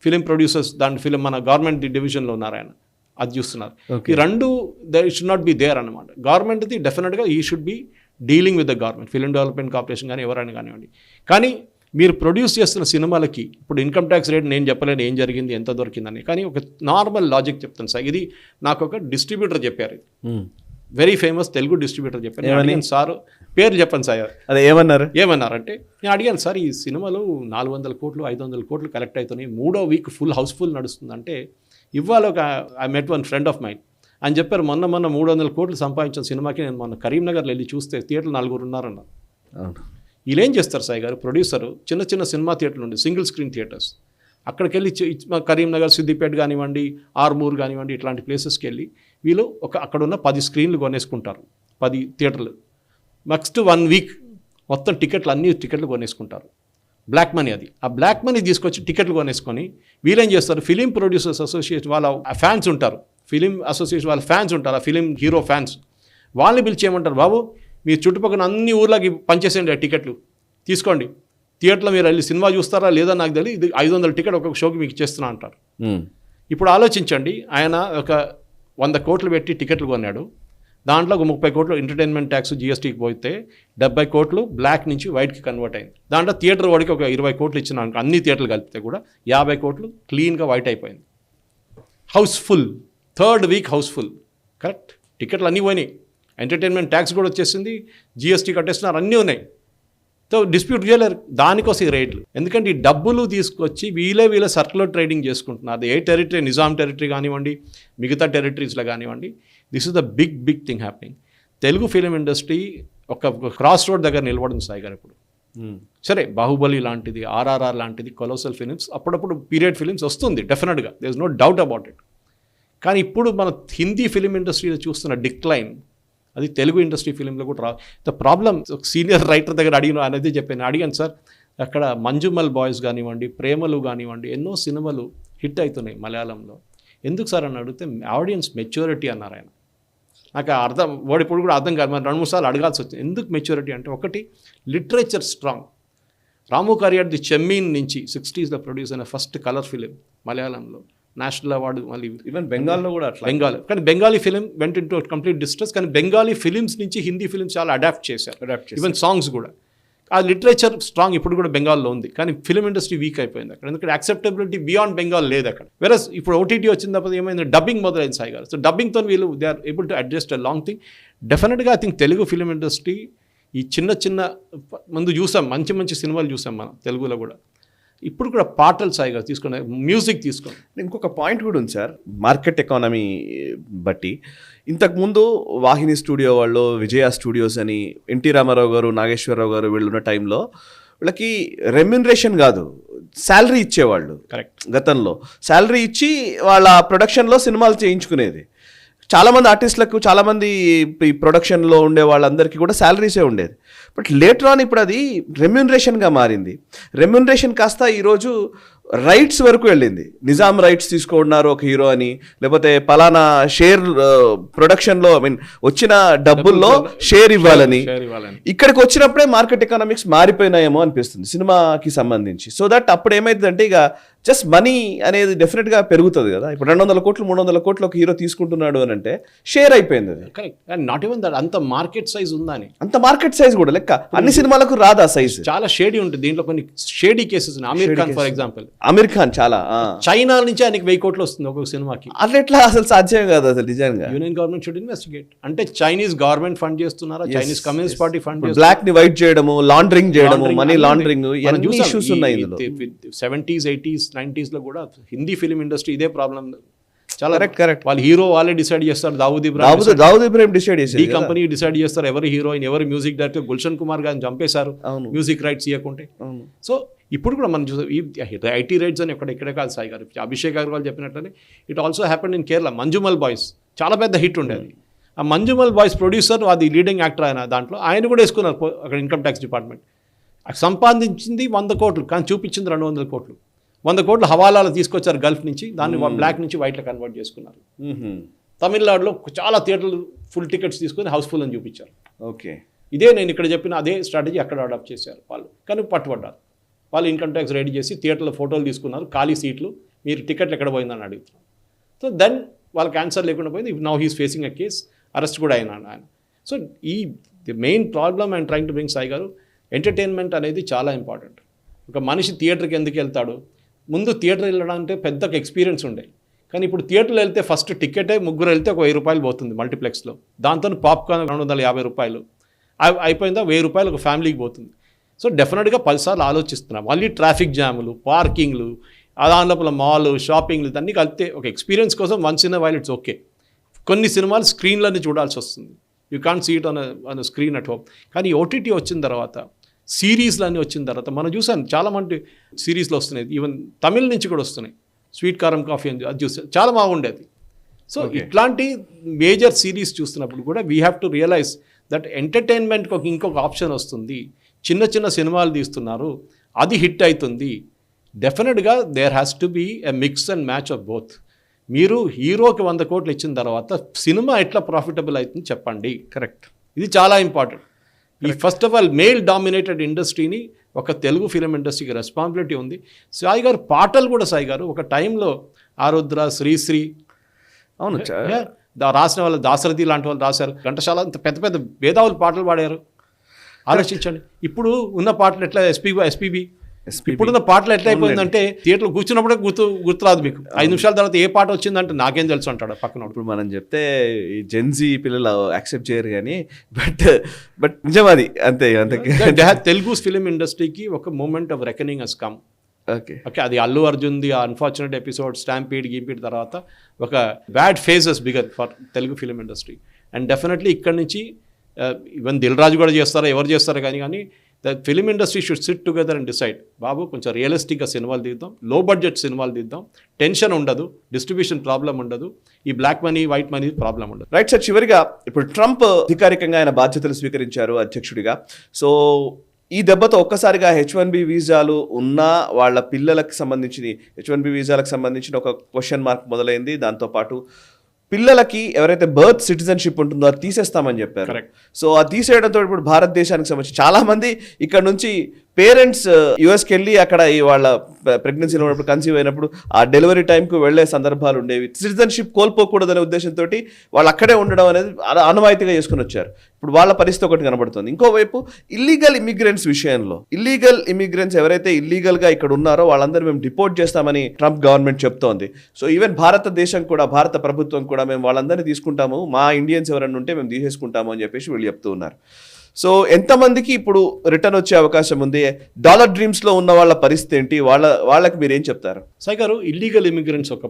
ఫిలిం ప్రొడ్యూసర్స్ దాని ఫిలిం మన గవర్నమెంట్ డివిజన్లో ఉన్నారు ఆయన, అది చూస్తున్నారు. ఈ రెండు షుడ్ నాట్ బి దేర్ అనమాట. గవర్నమెంట్ది డెఫినెట్గా ఈ should be dealing with the government, film development corporation కానీ ఎవరైనా కానివ్వండి. కానీ మీరు ప్రొడ్యూస్ చేస్తున్న సినిమాలకి ఇప్పుడు ఇన్కమ్ ట్యాక్స్ రేట్ నేను చెప్పలేను ఏం జరిగింది ఎంత దొరికిందని, కానీ ఒక నార్మల్ లాజిక్ చెప్తాను సార్. ఇది నాకు ఒక డిస్ట్రిబ్యూటర్ చెప్పారు, వెరీ ఫేమస్ తెలుగు డిస్ట్రిబ్యూటర్ చెప్పారు. సార్ పేరు చెప్పండి సార్. అదే ఏమన్నారంటే, నేను అడిగాను సార్ ఈ సినిమాలు 400 కోట్లు 500 కోట్లు కలెక్ట్ అవుతున్నాయి, 3వ వీక్ ఫుల్ హౌస్ఫుల్ నడుస్తుందంటే ఇవాళ ఒక I met one friend of mind అని చెప్పారు. మొన్న 300 కోట్లు సంపాదించిన సినిమాకి నేను మొన్న కరీంనగర్లో వెళ్ళి చూస్తే థియేటర్లు 4 ఉన్నారన్నారు. వీళ్ళు ఏం చేస్తారు సాయి గారు, ప్రొడ్యూసరు చిన్న సినిమా థియేటర్లు ఉండే సింగిల్ స్క్రీన్ థియేటర్స్, అక్కడికి వెళ్ళి కరీంనగర్, సిద్దిపేట కానివ్వండి, ఆర్మూర్ కానివ్వండి, ఇట్లాంటి ప్లేసెస్కి వెళ్ళి వీళ్ళు అక్కడున్న 10 స్క్రీన్లు కొనేసుకుంటారు, 10 థియేటర్లు. నెక్స్ట్ 1 వీక్ మొత్తం అన్ని టికెట్లు కొనేసుకుంటారు. బ్లాక్ మనీ అది. ఆ బ్లాక్ మనీ తీసుకొచ్చి టికెట్లు కొనేసుకొని వీళ్ళేం చేస్తారు, ఫిలిం ప్రొడ్యూసర్స్ అసోసియేషన్ వాళ్ళ ఫ్యాన్స్ ఉంటారు, ఫిలిం అసోసియేషన్ వాళ్ళ ఫ్యాన్స్ ఉంటారు, ఆ ఫిలిం హీరో ఫ్యాన్స్, వాళ్ళని పిలిచి ఏమంటారు, బాబు మీ చుట్టుపక్కల అన్ని ఊర్లకి పనిచేసేయండి, టికెట్లు తీసుకోండి, థియేటర్లో మీరు వెళ్ళి సినిమా చూస్తారా లేదా నాకు తెలియదు, ఇది 500 టికెట్ ఒక్కొక్క షోకి మీకు ఇచ్చేస్తున్నా అంటారు. ఇప్పుడు ఆలోచించండి, ఆయన ఒక 100 కోట్లు పెట్టి టికెట్లు కొన్నాడు, దాంట్లో ఒక 30 కోట్లు ఎంటర్టైన్మెంట్ ట్యాక్స్ జిఎస్టీకి పోతే 70 కోట్లు బ్లాక్ నుంచి వైట్కి కన్వర్ట్ అయింది. దాంట్లో థియేటర్ వాడికి ఒక 20 కోట్లు ఇచ్చిన అన్ని థియేటర్లు కలిపితే కూడా 50 కోట్లు క్లీన్గా వైట్ అయిపోయింది. Housefull, 3rd week housefull, correct. టికెట్లు అన్నీ పోయినాయి, ఎంటర్టైన్మెంట్ ట్యాక్స్ కూడా వచ్చేసింది, జిఎస్టీ కట్టేస్తున్నారు, అన్నీ ఉన్నాయి. సో డిస్ప్యూట్ చేయలేరు, దానికోసం ఈ రేట్లు. ఎందుకంటే ఈ డబ్బులు తీసుకొచ్చి వీళ్ళ సర్క్యులర్ ట్రేడింగ్ చేసుకుంటున్నారు. అది ఏ టెరిటరీ, నిజాం టెరిటరీ కానివ్వండి, మిగతా టెరిటరీస్లో కానివ్వండి. This is the big thing happening. Telugu film industry ఒక క్రాస్ రోడ్ దగ్గర నిలబడింది సాయి గారు ఇప్పుడు. సరే, బాహుబలి లాంటిది, ఆర్ఆర్ఆర్ లాంటిది, కొలోసల్ ఫిలిమ్స్, అప్పుడప్పుడు పీరియడ్ ఫిలిమ్స్ వస్తుంది డెఫినెట్గా, there is no doubt about it. కానీ ఇప్పుడు మన హిందీ ఫిలిం ఇండస్ట్రీలో చూస్తున్న డిక్లైన్ అది తెలుగు ఇండస్ట్రీ ఫిలింలో కూడా రా. ద ప్రాబ్లం సీనియర్ రైటర్ దగ్గర అనేది అడిగాను సార్, అక్కడ మంజుమల్ బాయ్స్ కానివ్వండి, ప్రేమలు కానివ్వండి, ఎన్నో సినిమాలు హిట్ అవుతున్నాయి మలయాళంలో, ఎందుకు సార్ అని అడిగితే ఆడియన్స్ మెచ్యూరిటీ అన్నారు ఆయన. నాకు అర్థం వాడు ఇప్పుడు కూడా అర్థం కాదు, మరి 2-3 సార్లు అడగాల్సి వచ్చింది. ఎందుకు మెచ్యూరిటీ అంటే, ఒకటి లిటరేచర్ స్ట్రాంగ్. రాము కార్యాడ్ది చెమ్మీన్ నుంచి 60s ప్రొడ్యూస్ అయిన ఫస్ట్ కలర్ ఫిలిం మలయాళంలో, నేషనల్ అవార్డు. మళ్ళీ ఈవెన్ బెంగాల్లో కూడా అట్లా. కానీ బెంగాలీ ఫిలిం వెంట ఇంటూ కంప్లీట్ డిస్ట్రెస్. కానీ బెంగాలీ ఫిలిమ్స్ నుంచి హిందీ ఫిలిమ్స్ చాలా అడాప్ట్ చేశారు, ఈవెన్ సాంగ్స్ కూడా. ఆ లిటరేచర్ స్ట్రాంగ్ ఇప్పుడు కూడా బెంగాల్లో ఉంది, కానీ ఫిలిం ఇండస్ట్రీ వీక్ అయిపోయింది అక్కడ. ఎందుకంటే యాక్సెప్టబిలిటీ బియాండ్ బెంగాల్ లేదు అక్కడ. వెరస్ ఇప్పుడు ఓటీటీ వచ్చిన తర్వాత ఏమైంది, డబ్బింగ్ మొదలైంది సాయి గారు. సో డబ్బింగ్తో వీళ్ళు they are able to adjust a long thing. డెఫినెట్గా I think Telugu film industry ఈ చిన్న ముందు చూసాం, మంచి సినిమాలు చూసాం మనం తెలుగులో కూడా. ఇప్పుడు కూడా పాటలు సాయి గారు తీసుకున్న మ్యూజిక్ తీసుకోండి. ఇంకొక పాయింట్ కూడా ఉంది సార్, మార్కెట్ ఎకానమీ బట్టి. ఇంతకుముందు వాహిని స్టూడియో వాళ్ళు, విజయ స్టూడియోస్ అని, ఎన్టీ రామారావు గారు, నాగేశ్వరరావు గారు వీళ్ళున్న టైంలో వీళ్ళకి రెమ్యునరేషన్ కాదు, శాలరీ ఇచ్చేవాళ్ళు. కరెక్ట్. గతంలో శాలరీ ఇచ్చి వాళ్ళ ప్రొడక్షన్లో సినిమాలు చేయించుకునేది. చాలామంది ఆర్టిస్టులకు, చాలామంది ఈ ప్రొడక్షన్లో ఉండే వాళ్ళందరికీ కూడా శాలరీసే ఉండేది. బట్ లేటర్ ఆన్ ఇప్పుడు అది రెమ్యునరేషన్గా మారింది. రెమ్యునరేషన్ కాస్త ఈరోజు రైట్స్ వరకు వెళ్ళింది. నిజాం రైట్స్ తీసుకున్నారు ఒక హీరో అని, లేకపోతే పలానా షేర్ ప్రొడక్షన్లో, ఐ మీన్ వచ్చిన డబ్బుల్లో షేర్ ఇవ్వాలని. ఇక్కడికి వచ్చినప్పుడే మార్కెట్ ఎకనామిక్స్ మారిపోయినాయేమో అనిపిస్తుంది సినిమాకి సంబంధించి. సో దట్ అప్పుడు ఏమైందంటే ఇక జస్ట్ మనీ అనేది డెఫినెట్గా పెరుగుతుంది కదా. ఇప్పుడు 200 కోట్లు 300 కోట్లు ఒక హీరో తీసుకుంటున్నాడు అని అంటే షేర్ అయిపోయింది అది. Correct. And not even that, అంత మార్కెట్ సైజ్ ఉందని, అంత మార్కెట్ సైజ్ కూడా లెక్క అన్ని సినిమాలకు రాదా సైజ్. చాలా షేడీ ఉంటుంది దీంట్లో, కొన్ని షేడీ కేసెస్ ఉన్నాయి. అమీర్ ఖాన్ ఫర్ ఎగ్జాంపుల్, అమీర్ ఖాన్ చాలా చైనా నుంచి ఆయనకి 1000 కోట్లు వస్తుంది ఒక్కొక్క సినిమాకి. అట్లా అసలు సాధ్యం కాదు అసలు నిజంగా. Union government should investigate. అంటే చైనీస్ గవర్నమెంట్ ఫండ్ చేస్తున్నారా, Chinese communist party fund, black ని వైట్ చేయడము, లాండరింగ్ చేయడము, మనీ లాండరింగ్, ఇవన్నీ ఇష్యూస్ ఉన్నాయి ఇందులో. 70s 80s 90s లో కూడా హిందీ ఫిలిం ఇండస్ట్రీ ఇదే ప్రాబ్లం చాలా కరెక్ట్. వాళ్ళు హీరో వాళ్ళే డిసైడ్ చేస్తారు. దావుద్ ఇబ్రాహిం దావుద్ ఇబ్రాహిం డిసైడ్ చేసి ఈ కంపెనీ డిసైడ్ చేస్తారు ఎవరు హీరోయిన్, ఎవరు మ్యూజిక్ డైరెక్టర్. గుల్షన్ కుమార్ గారిని చంపేశారు మ్యూజిక్ రైట్స్ ఇవ్వకుంటే. సో ఇప్పుడు కూడా మనం చూసాం ఈ ఐటీ రైట్స్ అని ఇక్కడే కాదు సాయి గారు, అభిషేక్ అగర్వాల్ చెప్పినట్లనే it also happened in Kerala. Manjummel boys చాలా పెద్ద హిట్ ఉండేది. ఆ మంజుమల్ బాయ్స్ ప్రొడ్యూసర్, అది లీడింగ్ యాక్టర్ ఆయన, దాంట్లో ఆయన కూడా వేసుకున్నారు అక్కడ ఇన్కమ్ ట్యాక్స్ డిపార్ట్మెంట్. సంపాదించింది 100 కోట్లు కానీ చూపించింది 200 కోట్లు. 100 కోట్లు హవాలాలు తీసుకొచ్చారు గల్ఫ్ నుంచి, దాన్ని బ్లాక్ నుంచి వైట్లో కన్వర్ట్ చేసుకున్నారు. తమిళనాడులో చాలా థియేటర్లు ఫుల్ టికెట్స్ తీసుకొని హౌస్ఫుల్ అని చూపించారు. ఓకే, ఇదే నేను ఇక్కడ చెప్పిన అదే స్ట్రాటజీ అక్కడ అడాప్ట్ చేశారు వాళ్ళు. కానీ పట్టుబడ్డారు. వాళ్ళు ఇన్కమ్ ట్యాక్స్ రెడీ చేసి థియేటర్లో ఫోటోలు తీసుకున్నారు, ఖాళీ సీట్లు, మీరు టికెట్లు ఎక్కడ పోయిందని అడుగుతున్నారు. సో దెన్ వాళ్ళకి ఆన్సర్ లేకుండా పోయింది. Now he's facing a case, arrest కూడా అయినాడు ఆయన. So the main problem and trying to bring Sai గారు, ఎంటర్టైన్మెంట్ అనేది చాలా ఇంపార్టెంట్. ఒక మనిషి థియేటర్కి ఎందుకు వెళ్తాడు? ముందు థియేటర్ వెళ్ళడానికి పెద్ద ఎక్స్పీరియన్స్ ఉండే, కానీ ఇప్పుడు థియేటర్లో వెళ్తే ఫస్ట్ టికెటే ముగ్గురు వెళ్తే ఒక 1000 రూపాయలు పోతుంది మల్టీప్లెక్స్లో. దాంతో పాప్కార్న్ 250 రూపాయలు అయిపోయిందా, 1000 రూపాయలు ఒక ఫ్యామిలీకి పోతుంది. సో డెఫినెట్గా 10 సార్లు ఆలోచిస్తున్నాం. మళ్ళీ ట్రాఫిక్ జాములు, పార్కింగ్లు, దాని లోపల మాల్, షాపింగ్లు ఇవన్నీ కలిపితే ఒక ఎక్స్పీరియన్స్ కోసం once in a while it's okay. కొన్ని సినిమాలు స్క్రీన్లోనే చూడాల్సి వస్తుంది, you can't see it on screen at home. కానీ ఓటీటీ వచ్చిన తర్వాత, సిరీస్లు అన్నీ వచ్చిన తర్వాత మనం చూసాను చాలా మంది సిరీస్లు వస్తున్నాయి, ఈవెన్ తమిళ నుంచి కూడా వస్తున్నాయి. స్వీట్ కారం కాఫీ అని అది చూస్తే చాలా బాగుండేది. సో ఇట్లాంటి మేజర్ సిరీస్ చూస్తున్నప్పుడు కూడా we have to realize that ఎంటర్టైన్మెంట్కి ఇంకొక ఆప్షన్ వస్తుంది. చిన్న చిన్న సినిమాలు తీస్తున్నారు, అది హిట్ అవుతుంది. డెఫినెట్గా there has to be a mix and match of both. మీరు హీరోకి 100 కోట్లు ఇచ్చిన తర్వాత సినిమా ఎట్లా ప్రాఫిటబుల్ అవుతుంది చెప్పండి. కరెక్ట్, ఇది చాలా ఇంపార్టెంట్. ఈ first of all male dominated ఇండస్ట్రీని ఒక తెలుగు ఫిలిం ఇండస్ట్రీకి రెస్పాన్సిబిలిటీ ఉంది. సాయి గారు పాటలు కూడా, సాయి గారు ఒక టైంలో ఆరుద్ర, శ్రీశ్రీ, అవును, రాసిన వాళ్ళు దాశరథి లాంటి వాళ్ళు రాశారు. ఘంటసాల పెద్ద పెద్ద వేదావులు పాటలు పాడారు. ఆలోచించండి, ఇప్పుడు ఉన్న పాటలు ఎట్లా ఎస్పీబీ ఇప్పుడున్న పాటలు ఎట్లా అయిపోయిందంటే థియేటర్లో కూర్చున్నప్పుడే గుర్తురాదు మీకు. 5 నిమిషాల తర్వాత ఏ పాట వచ్చిందంటే నాకేం తెలుసు అంటాడు పక్కన. ఇప్పుడు మనం చెప్తే ఈ జెన్జీ పిల్లలు యాక్సెప్ట్ చేయరు కానీ బట్ నిజం అది, అంతే అంతే. తెలుగు ఫిలిం ఇండస్ట్రీకి ఒక moment of reckoning has come. Okay, అది అల్లు అర్జున్ది అన్ఫార్చునేట్ ఎపిసోడ్ స్టాంపీడ్ గీంపీడ్ తర్వాత ఒక bad phases began for Telugu film industry. And definitely ఇక్కడ నుంచి ఈవెన్ దిల్ రాజు కూడా చేస్తారో ఎవరు చేస్తారో కానీ the film industry should sit together and decide, బాబు కొంచెం రియలిస్టిక్గా సినిమాలు తీద్దాం, లో బడ్జెట్ సినిమాలు తీద్దాం, టెన్షన్ ఉండదు, డిస్ట్రిబ్యూషన్ ప్రాబ్లం ఉండదు, ఈ black money white money problem ఉండదు. రైట్ సార్, చివరిగా ఇప్పుడు ట్రంప్ అధికారికంగా ఆయన బాధ్యతలు స్వీకరించారు అధ్యక్షుడిగా. సో ఈ దెబ్బతో ఒక్కసారిగా H1B వీసాలు ఉన్న వాళ్ళ పిల్లలకు సంబంధించి H1B వీసాలకు సంబంధించిన ఒక క్వశ్చన్ మార్క్ మొదలైంది. దాంతోపాటు పిల్లలకి ఎవరైతే బర్త్ సిటిజన్షిప్ ఉంటుందో అది తీసేస్తామని చెప్పారు. సో అది తీసేయడంతో ఇప్పుడు భారతదేశానికి సంబంధించి చాలా మంది ఇక్కడ నుంచి పేరెంట్స్ యుఎస్కి వెళ్ళి అక్కడ వాళ్ళ ప్రెగ్నెన్సీలో ఉన్నప్పుడు, కన్సీవ్ అయినప్పుడు ఆ డెలివరీ టైంకు వెళ్లే సందర్భాలు ఉండేవి. సిటిజన్షిప్ కోల్పోకూడదనే ఉద్దేశంతో వాళ్ళు అక్కడే ఉండడం అనేది ఆనవాయితీగా చేసుకుని వచ్చారు. ఇప్పుడు వాళ్ళ పరిస్థితి ఒకటి కనబడుతుంది. ఇంకోవైపు ఇల్లీగల్ ఇమిగ్రెంట్స్ విషయంలో, ఇల్లీగల్ ఇమిగ్రెంట్స్ ఎవరైతే ఇల్లీగల్గా ఇక్కడ ఉన్నారో వాళ్ళందరూ మేము డిపోర్ట్ చేస్తామని ట్రంప్ గవర్నమెంట్ చెప్తోంది. సో ఈవెన్ భారతదేశం కూడా, భారత ప్రభుత్వం కూడా మేము వాళ్ళందరినీ తీసుకుంటాము, మా ఇండియన్స్ ఎవరైనా ఉంటే మేము తీసేసుకుంటాము అని చెప్పేసి వీళ్ళు చెప్తూ ఉన్నారు. సో ఎంతమందికి ఇప్పుడు రిటర్న్ వచ్చే అవకాశం ఉంది? డాలర్ డ్రీమ్స్లో ఉన్న వాళ్ళ పరిస్థితి ఏంటి? వాళ్ళకి మీరు ఏం చెప్తారు? సాయి గారు, ఇల్లీగల్ ఇమిగ్రెంట్స్ ఒక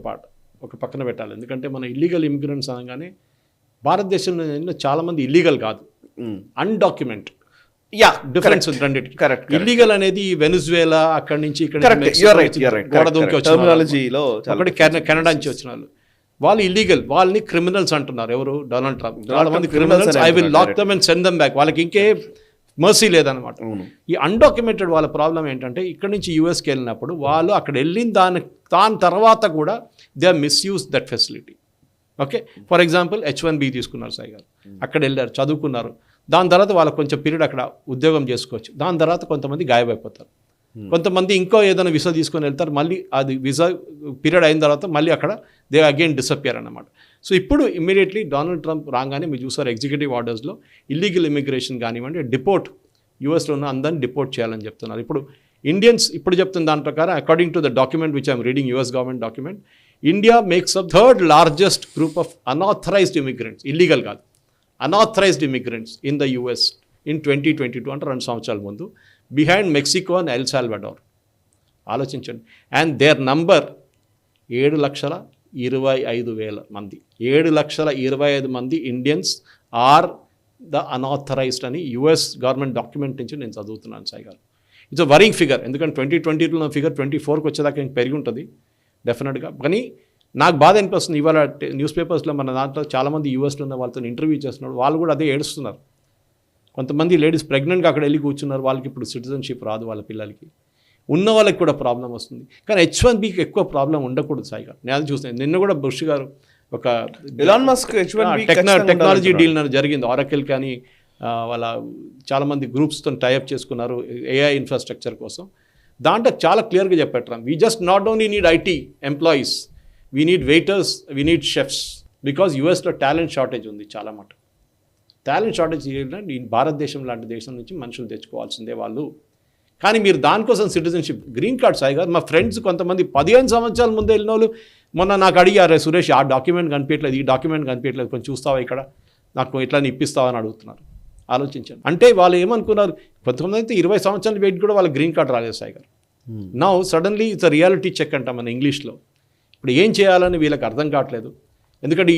పక్కన పెట్టాలి. ఎందుకంటే మన ఇల్లీగల్ ఇమిగ్రెంట్స్ అనగానే భారతదేశంలో చాలా మంది ఇల్లీగల్ కాదు, అన్డాక్యుమెంట్. డిఫరెన్స్ ఉంది రెండింటికి. ఇల్లీగల్ అనేది వెనుజువేలా అక్కడి నుంచి ఇక్కడ కెనడా నుంచి వచ్చిన వాళ్ళు ఇల్లీగల్, వాళ్ళని క్రిమినల్స్ అంటున్నారు. ఎవరు? Donald Trump. చాలా మంది criminals, I will lock them and send them back. వాళ్ళకి ఇంకే మర్సీ లేదనమాట. ఈ అన్డాక్యుమెంటెడ్ వాళ్ళ ప్రాబ్లం ఏంటంటే ఇక్కడ నుంచి యూఎస్కి వెళ్ళినప్పుడు వాళ్ళు అక్కడ వెళ్ళిన దాని తర్వాత కూడా they misuse that facility. Okay, for example H1B తీసుకున్నారు సాయి గారు, అక్కడ వెళ్ళారు, చదువుకున్నారు, దాని తర్వాత వాళ్ళకి కొంచెం పీరియడ్ అక్కడ ఉద్యోగం చేసుకోవచ్చు, దాని తర్వాత కొంతమంది గాయమైపోతారు, కొంతమంది ఇంకో ఏదైనా వీసా తీసుకొని వెళ్తారు, మళ్ళీ అది వీసా పీరియడ్ అయిన తర్వాత మళ్ళీ అక్కడ దే అగైన్ డిసపియర్ అన్నమాట. సో ఇప్పుడు ఇమ్మీడియట్లీ డొనాల్డ్ ట్రంప్ రాగానే మీరు చూసారు ఎగ్జిక్యూటివ్ ఆర్డర్స్లో ఇల్లీగల్ ఇమిగ్రేషన్ కానివ్వండి, డిపోర్ట్, యూఎస్లో ఉన్న అందరినీ డిపోర్ట్ చేయాలని చెప్తున్నారు. ఇప్పుడు ఇండియన్స్ ఇప్పుడు చెప్తున్న దాని ప్రకారం according to the document which I'm reading, US government document, India makes up third largest group of unauthorized immigrants, illegal కాదు, unauthorized immigrants in the US in 2022, అంటే 2 సంవత్సరాల ముందు, behind Mexico and El Salvador. ఆలోచించండి. And there number 25,000 మంది, 7,25,000 మంది Indians are the unauthorized అని US government document నుంచి నేను చదువుతున్నాను సాయి గారు. ఇట్స్ అ వరింగ్ ఫిగర్, ఎందుకంటే 2020లో ఫిగర్ 24కి వచ్చేదాకా ఇంక పెరిగి ఉంటుంది డెఫినెట్గా. కానీ నాకు బాధ అనిపిస్తుంది, ఇవాళ న్యూస్ పేపర్స్లో మన దాంట్లో చాలామంది యూఎస్లో ఉన్న వాళ్ళతో ఇంటర్వ్యూ చేస్తున్నారు, వాళ్ళు కూడా అదే ఏడుస్తున్నారు. కొంతమంది లేడీస్ ప్రెగ్నెంట్గా అక్కడ వెళ్ళి కూర్చున్నారు, వాళ్ళకి ఇప్పుడు సిటిజన్షిప్ రాదు వాళ్ళ పిల్లలకి, ఉన్న వాళ్ళకి కూడా ప్రాబ్లం వస్తుంది. కానీ H1Bకి ఎక్కువ ప్రాబ్లం ఉండకూడదు సాయి గారు. నేను అది చూస్తాను. నిన్న కూడా బుష్ గారు ఒక ఎలాన్ మస్క్ టెక్నాలజీ డీల్ జరిగింది, ఆరకిల్ కానీ వాళ్ళ చాలామంది గ్రూప్స్తో టైఅప్ చేసుకున్నారు AI ఇన్ఫ్రాస్ట్రక్చర్ కోసం. దాంట్లో చాలా క్లియర్గా చెప్పారు, we just not only need IT employees, we need waiters, we need chefs, because యూఎస్లో టాలెంట్ షార్టేజ్ ఉంది చాలా మటు. టాలెంట్ షార్టేజ్ ఈ భారతదేశం లాంటి దేశం నుంచి మనుషులు తెచ్చుకోవాల్సిందే వాళ్ళు. కానీ మీరు దానికోసం సిటిజన్షిప్ గ్రీన్ కార్డ్ సాయి గారు, మా ఫ్రెండ్స్ కొంతమంది 15 సంవత్సరాల ముందే వెళ్ళిన వాళ్ళు మొన్న నాకు అడిగారు, సురేష్ ఆ డాక్యుమెంట్ కనిపించట్లేదు, ఈ డాక్యుమెంట్ కనిపించట్లేదు, కొంచెం చూస్తావా ఇక్కడ, నాకు ఇట్లా ఇప్పిస్తావా అని అడుగుతున్నారు. ఆలోచించండి. అంటే వాళ్ళు ఏమనుకున్నారు, కొంతమంది అయితే 20 సంవత్సరాలు వెయిట్ కూడా వాళ్ళ గ్రీన్ కార్డ్ రాలేదు Sai garu. Now suddenly it's a reality check అంటాం మన ఇంగ్లీష్లో. ఇప్పుడు ఏం చేయాలని వీళ్ళకి అర్థం కావట్లేదు. ఎందుకంటే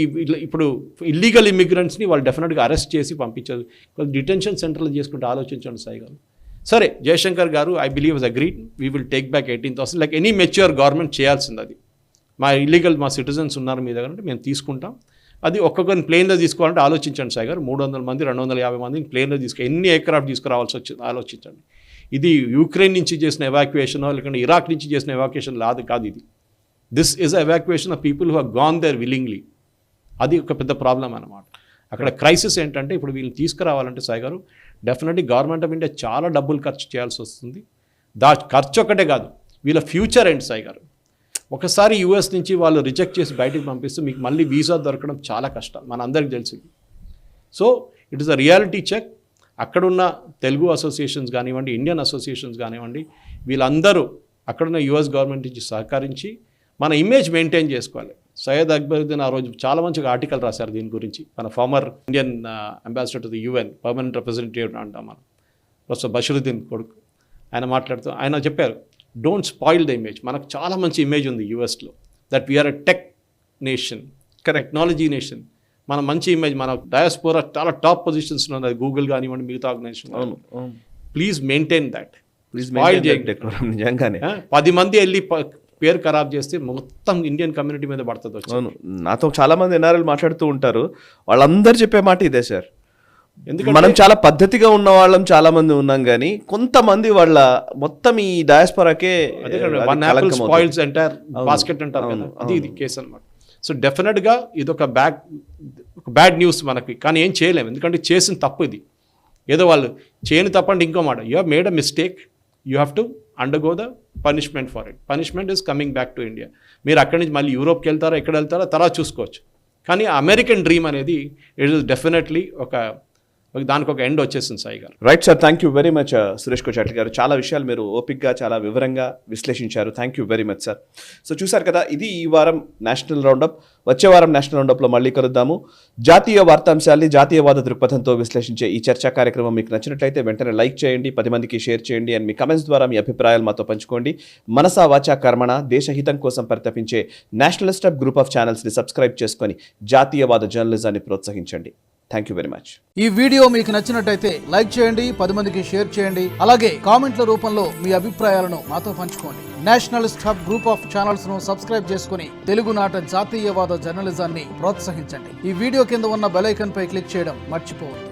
ఇప్పుడు ఇల్లీగల్ ఇమిగ్రెంట్స్ని వాళ్ళు డెఫినెట్గా అరెస్ట్ చేసి పంపించారు, డిటెన్షన్ సెంటర్లో చేసుకుంటే ఆలోచించండి సాయి గారు. సరే, జయశంకర్ గారు I believe is agreed, we will take back 18,000 like any mature government చేయాల్సింది. అది మా ఇల్లీగల్ మా సిటిజన్స్ ఉన్నారు మీ దగ్గర అంటే మేము తీసుకుంటాం. అది ఒక్కొక్కరిని ప్లేన్లో తీసుకోవాలంటే ఆలోచించండి సాయి గారు. 300 మంది 250 మందిని ప్లేన్లో ఎన్ని ఎయిర్క్రాఫ్ట్ తీసుకురావాల్సి వచ్చింది ఆలోచించండి. ఇది యుక్రెయిన్ నుంచి చేసిన ఎవాక్యుయేషన్ లేకుంటే ఇరాక్ నుంచి చేసిన ఎవాక్యుయేషన్ కాదు ఇది. This is evacuation of people who have gone there willingly. అది ఒక పెద్ద ప్రాబ్లం అన్నమాట. అక్కడ క్రైసిస్ ఏంటంటే ఇప్పుడు వీళ్ళని తీసుకురావాలంటే సాయి గారు డెఫినెట్లీ గవర్నమెంట్ ఆఫ్ ఇండియా చాలా డబ్బులు ఖర్చు చేయాల్సి వస్తుంది. ఖర్చు ఒకటే కాదు, వీళ్ళ ఫ్యూచర్ ఏంటి సాయి గారు. ఒకసారి యూఎస్ నుంచి వాళ్ళు రిజెక్ట్ చేసి బయటకు పంపిస్తే మీకు మళ్ళీ వీసా దొరకడం చాలా కష్టం, మన అందరికీ తెలిసింది. So it is a reality check. అక్కడున్న తెలుగు అసోసియేషన్స్ కానివ్వండి, ఇండియన్ అసోసియేషన్స్ కానివ్వండి, వీళ్ళందరూ అక్కడున్న యూఎస్ గవర్నమెంట్ నుంచి సహకరించి మన ఇమేజ్ మెయింటైన్ చేసుకోవాలి. సయ్యద్ అక్బరుద్దీన్ ఆ రోజు చాలా మంచిగా ఆర్టికల్ రాశారు దీని గురించి. మన former Indian ambassador to the UN permanent representative అంటాం మనం, ప్రొఫెసర్ బషరుద్దీన్ కొడుకు. ఆయన మాట్లాడుతూ ఆయన చెప్పారు, డోంట్ స్పాయిల్ ద ఇమేజ్. మనకు చాలా మంచి ఇమేజ్ ఉంది యూఎస్లో, that we're a tech nation, technology nation. మన మంచి ఇమేజ్, మన డయాస్పోరా చాలా టాప్ పొజిషన్స్ ఉన్నది, గూగుల్ కానివ్వండి మిగతా ఆర్గనైజేషన్. Please maintain that. నిజంగానే 10 మంది వెళ్ళి పేరు ఖరాబ్ చేస్తే మొత్తం ఇండియన్ కమ్యూనిటీ మీద పడుతుంది. అవును, నాతో చాలా మంది ఎన్ఆర్ఎల్ మాట్లాడుతూ ఉంటారు, వాళ్ళందరూ చెప్పే మాట ఇదే సార్. ఎందుకంటే మనం చాలా పద్ధతిగా ఉన్న వాళ్ళం చాలా మంది ఉన్నాం, కానీ కొంతమంది వాళ్ళ మొత్తం ఈ డయాస్పోరాకే బాస్కెట్ అంటారు కదా, అది ఇది కేసు అనమాట. సో డెఫినెట్గా ఇది ఒక బ్యాడ్ న్యూస్ మనకి, కానీ ఏం చేయలేము, ఎందుకంటే చేసిన తప్పు ఇది. ఏదో వాళ్ళు చేయని తప్పంటే ఇంకో మాట, you have made a mistake, you have to undergo the punishment for it. Punishment is coming back to India. మీరు అక్కడి నుంచి మళ్ళీ యూరోప్కి వెళ్తారా, ఎక్కడ వెళ్తారా తర్వాత చూసుకోవచ్చు. కానీ అమెరికన్ డ్రీమ్ అనేది ఇట్ ఈస్ డెఫినెట్లీ దానికి ఒక ఎండ్ వచ్చేసింది సాయి గారు. Right sir, thank you very much Suresh Kochattil గారు. చాలా విషయాలు మీరు ఓపిక్గా చాలా వివరంగా విశ్లేషించారు. Thank you very much sir. So చూసారు కదా, ఇది ఈ వారం నేషనల్ రౌండప్. వచ్చే వారం నేషనల్ రౌండప్లో మళ్ళీ కలుద్దాము. జాతీయ వార్తాంశాల్ని జాతీయవాద దృక్పథంతో విశ్లేషించే ఈ చర్చా కార్యక్రమం మీకు నచ్చినట్లయితే వెంటనే లైక్ చేయండి, 10 మందికి షేర్ చేయండి, అండ్ మీ కమెంట్స్ ద్వారా మీ అభిప్రాయాలు మాతో పంచుకోండి. మనసా వాచా కర్మణ దేశహితం కోసం పరితపించే నేషనలిస్ట్ గ్రూప్ ఆఫ్ ఛానల్స్ని సబ్స్క్రైబ్ చేసుకొని జాతీయవాద జర్నలిజాన్ని ప్రోత్సహించండి. Thank you very much. ఈ వీడియో మీకు నచ్చినట్టయితే లైక్ చేయండి, 10 మందికి షేర్ చేయండి, అలాగే కామెంట్ల రూపంలో మీ అభిప్రాయాలను మాతో పంచుకోండి. Nationalist hub group of channels ను సబ్స్క్రైబ్ చేసుకుని తెలుగునాట జాతీయవాద జర్నలిజాన్ని ప్రోత్సహించండి. ఈ వీడియో కింద ఉన్న బెల్ ఐకాన్ పై క్లిక్ చేయడం మర్చిపోవద్దు.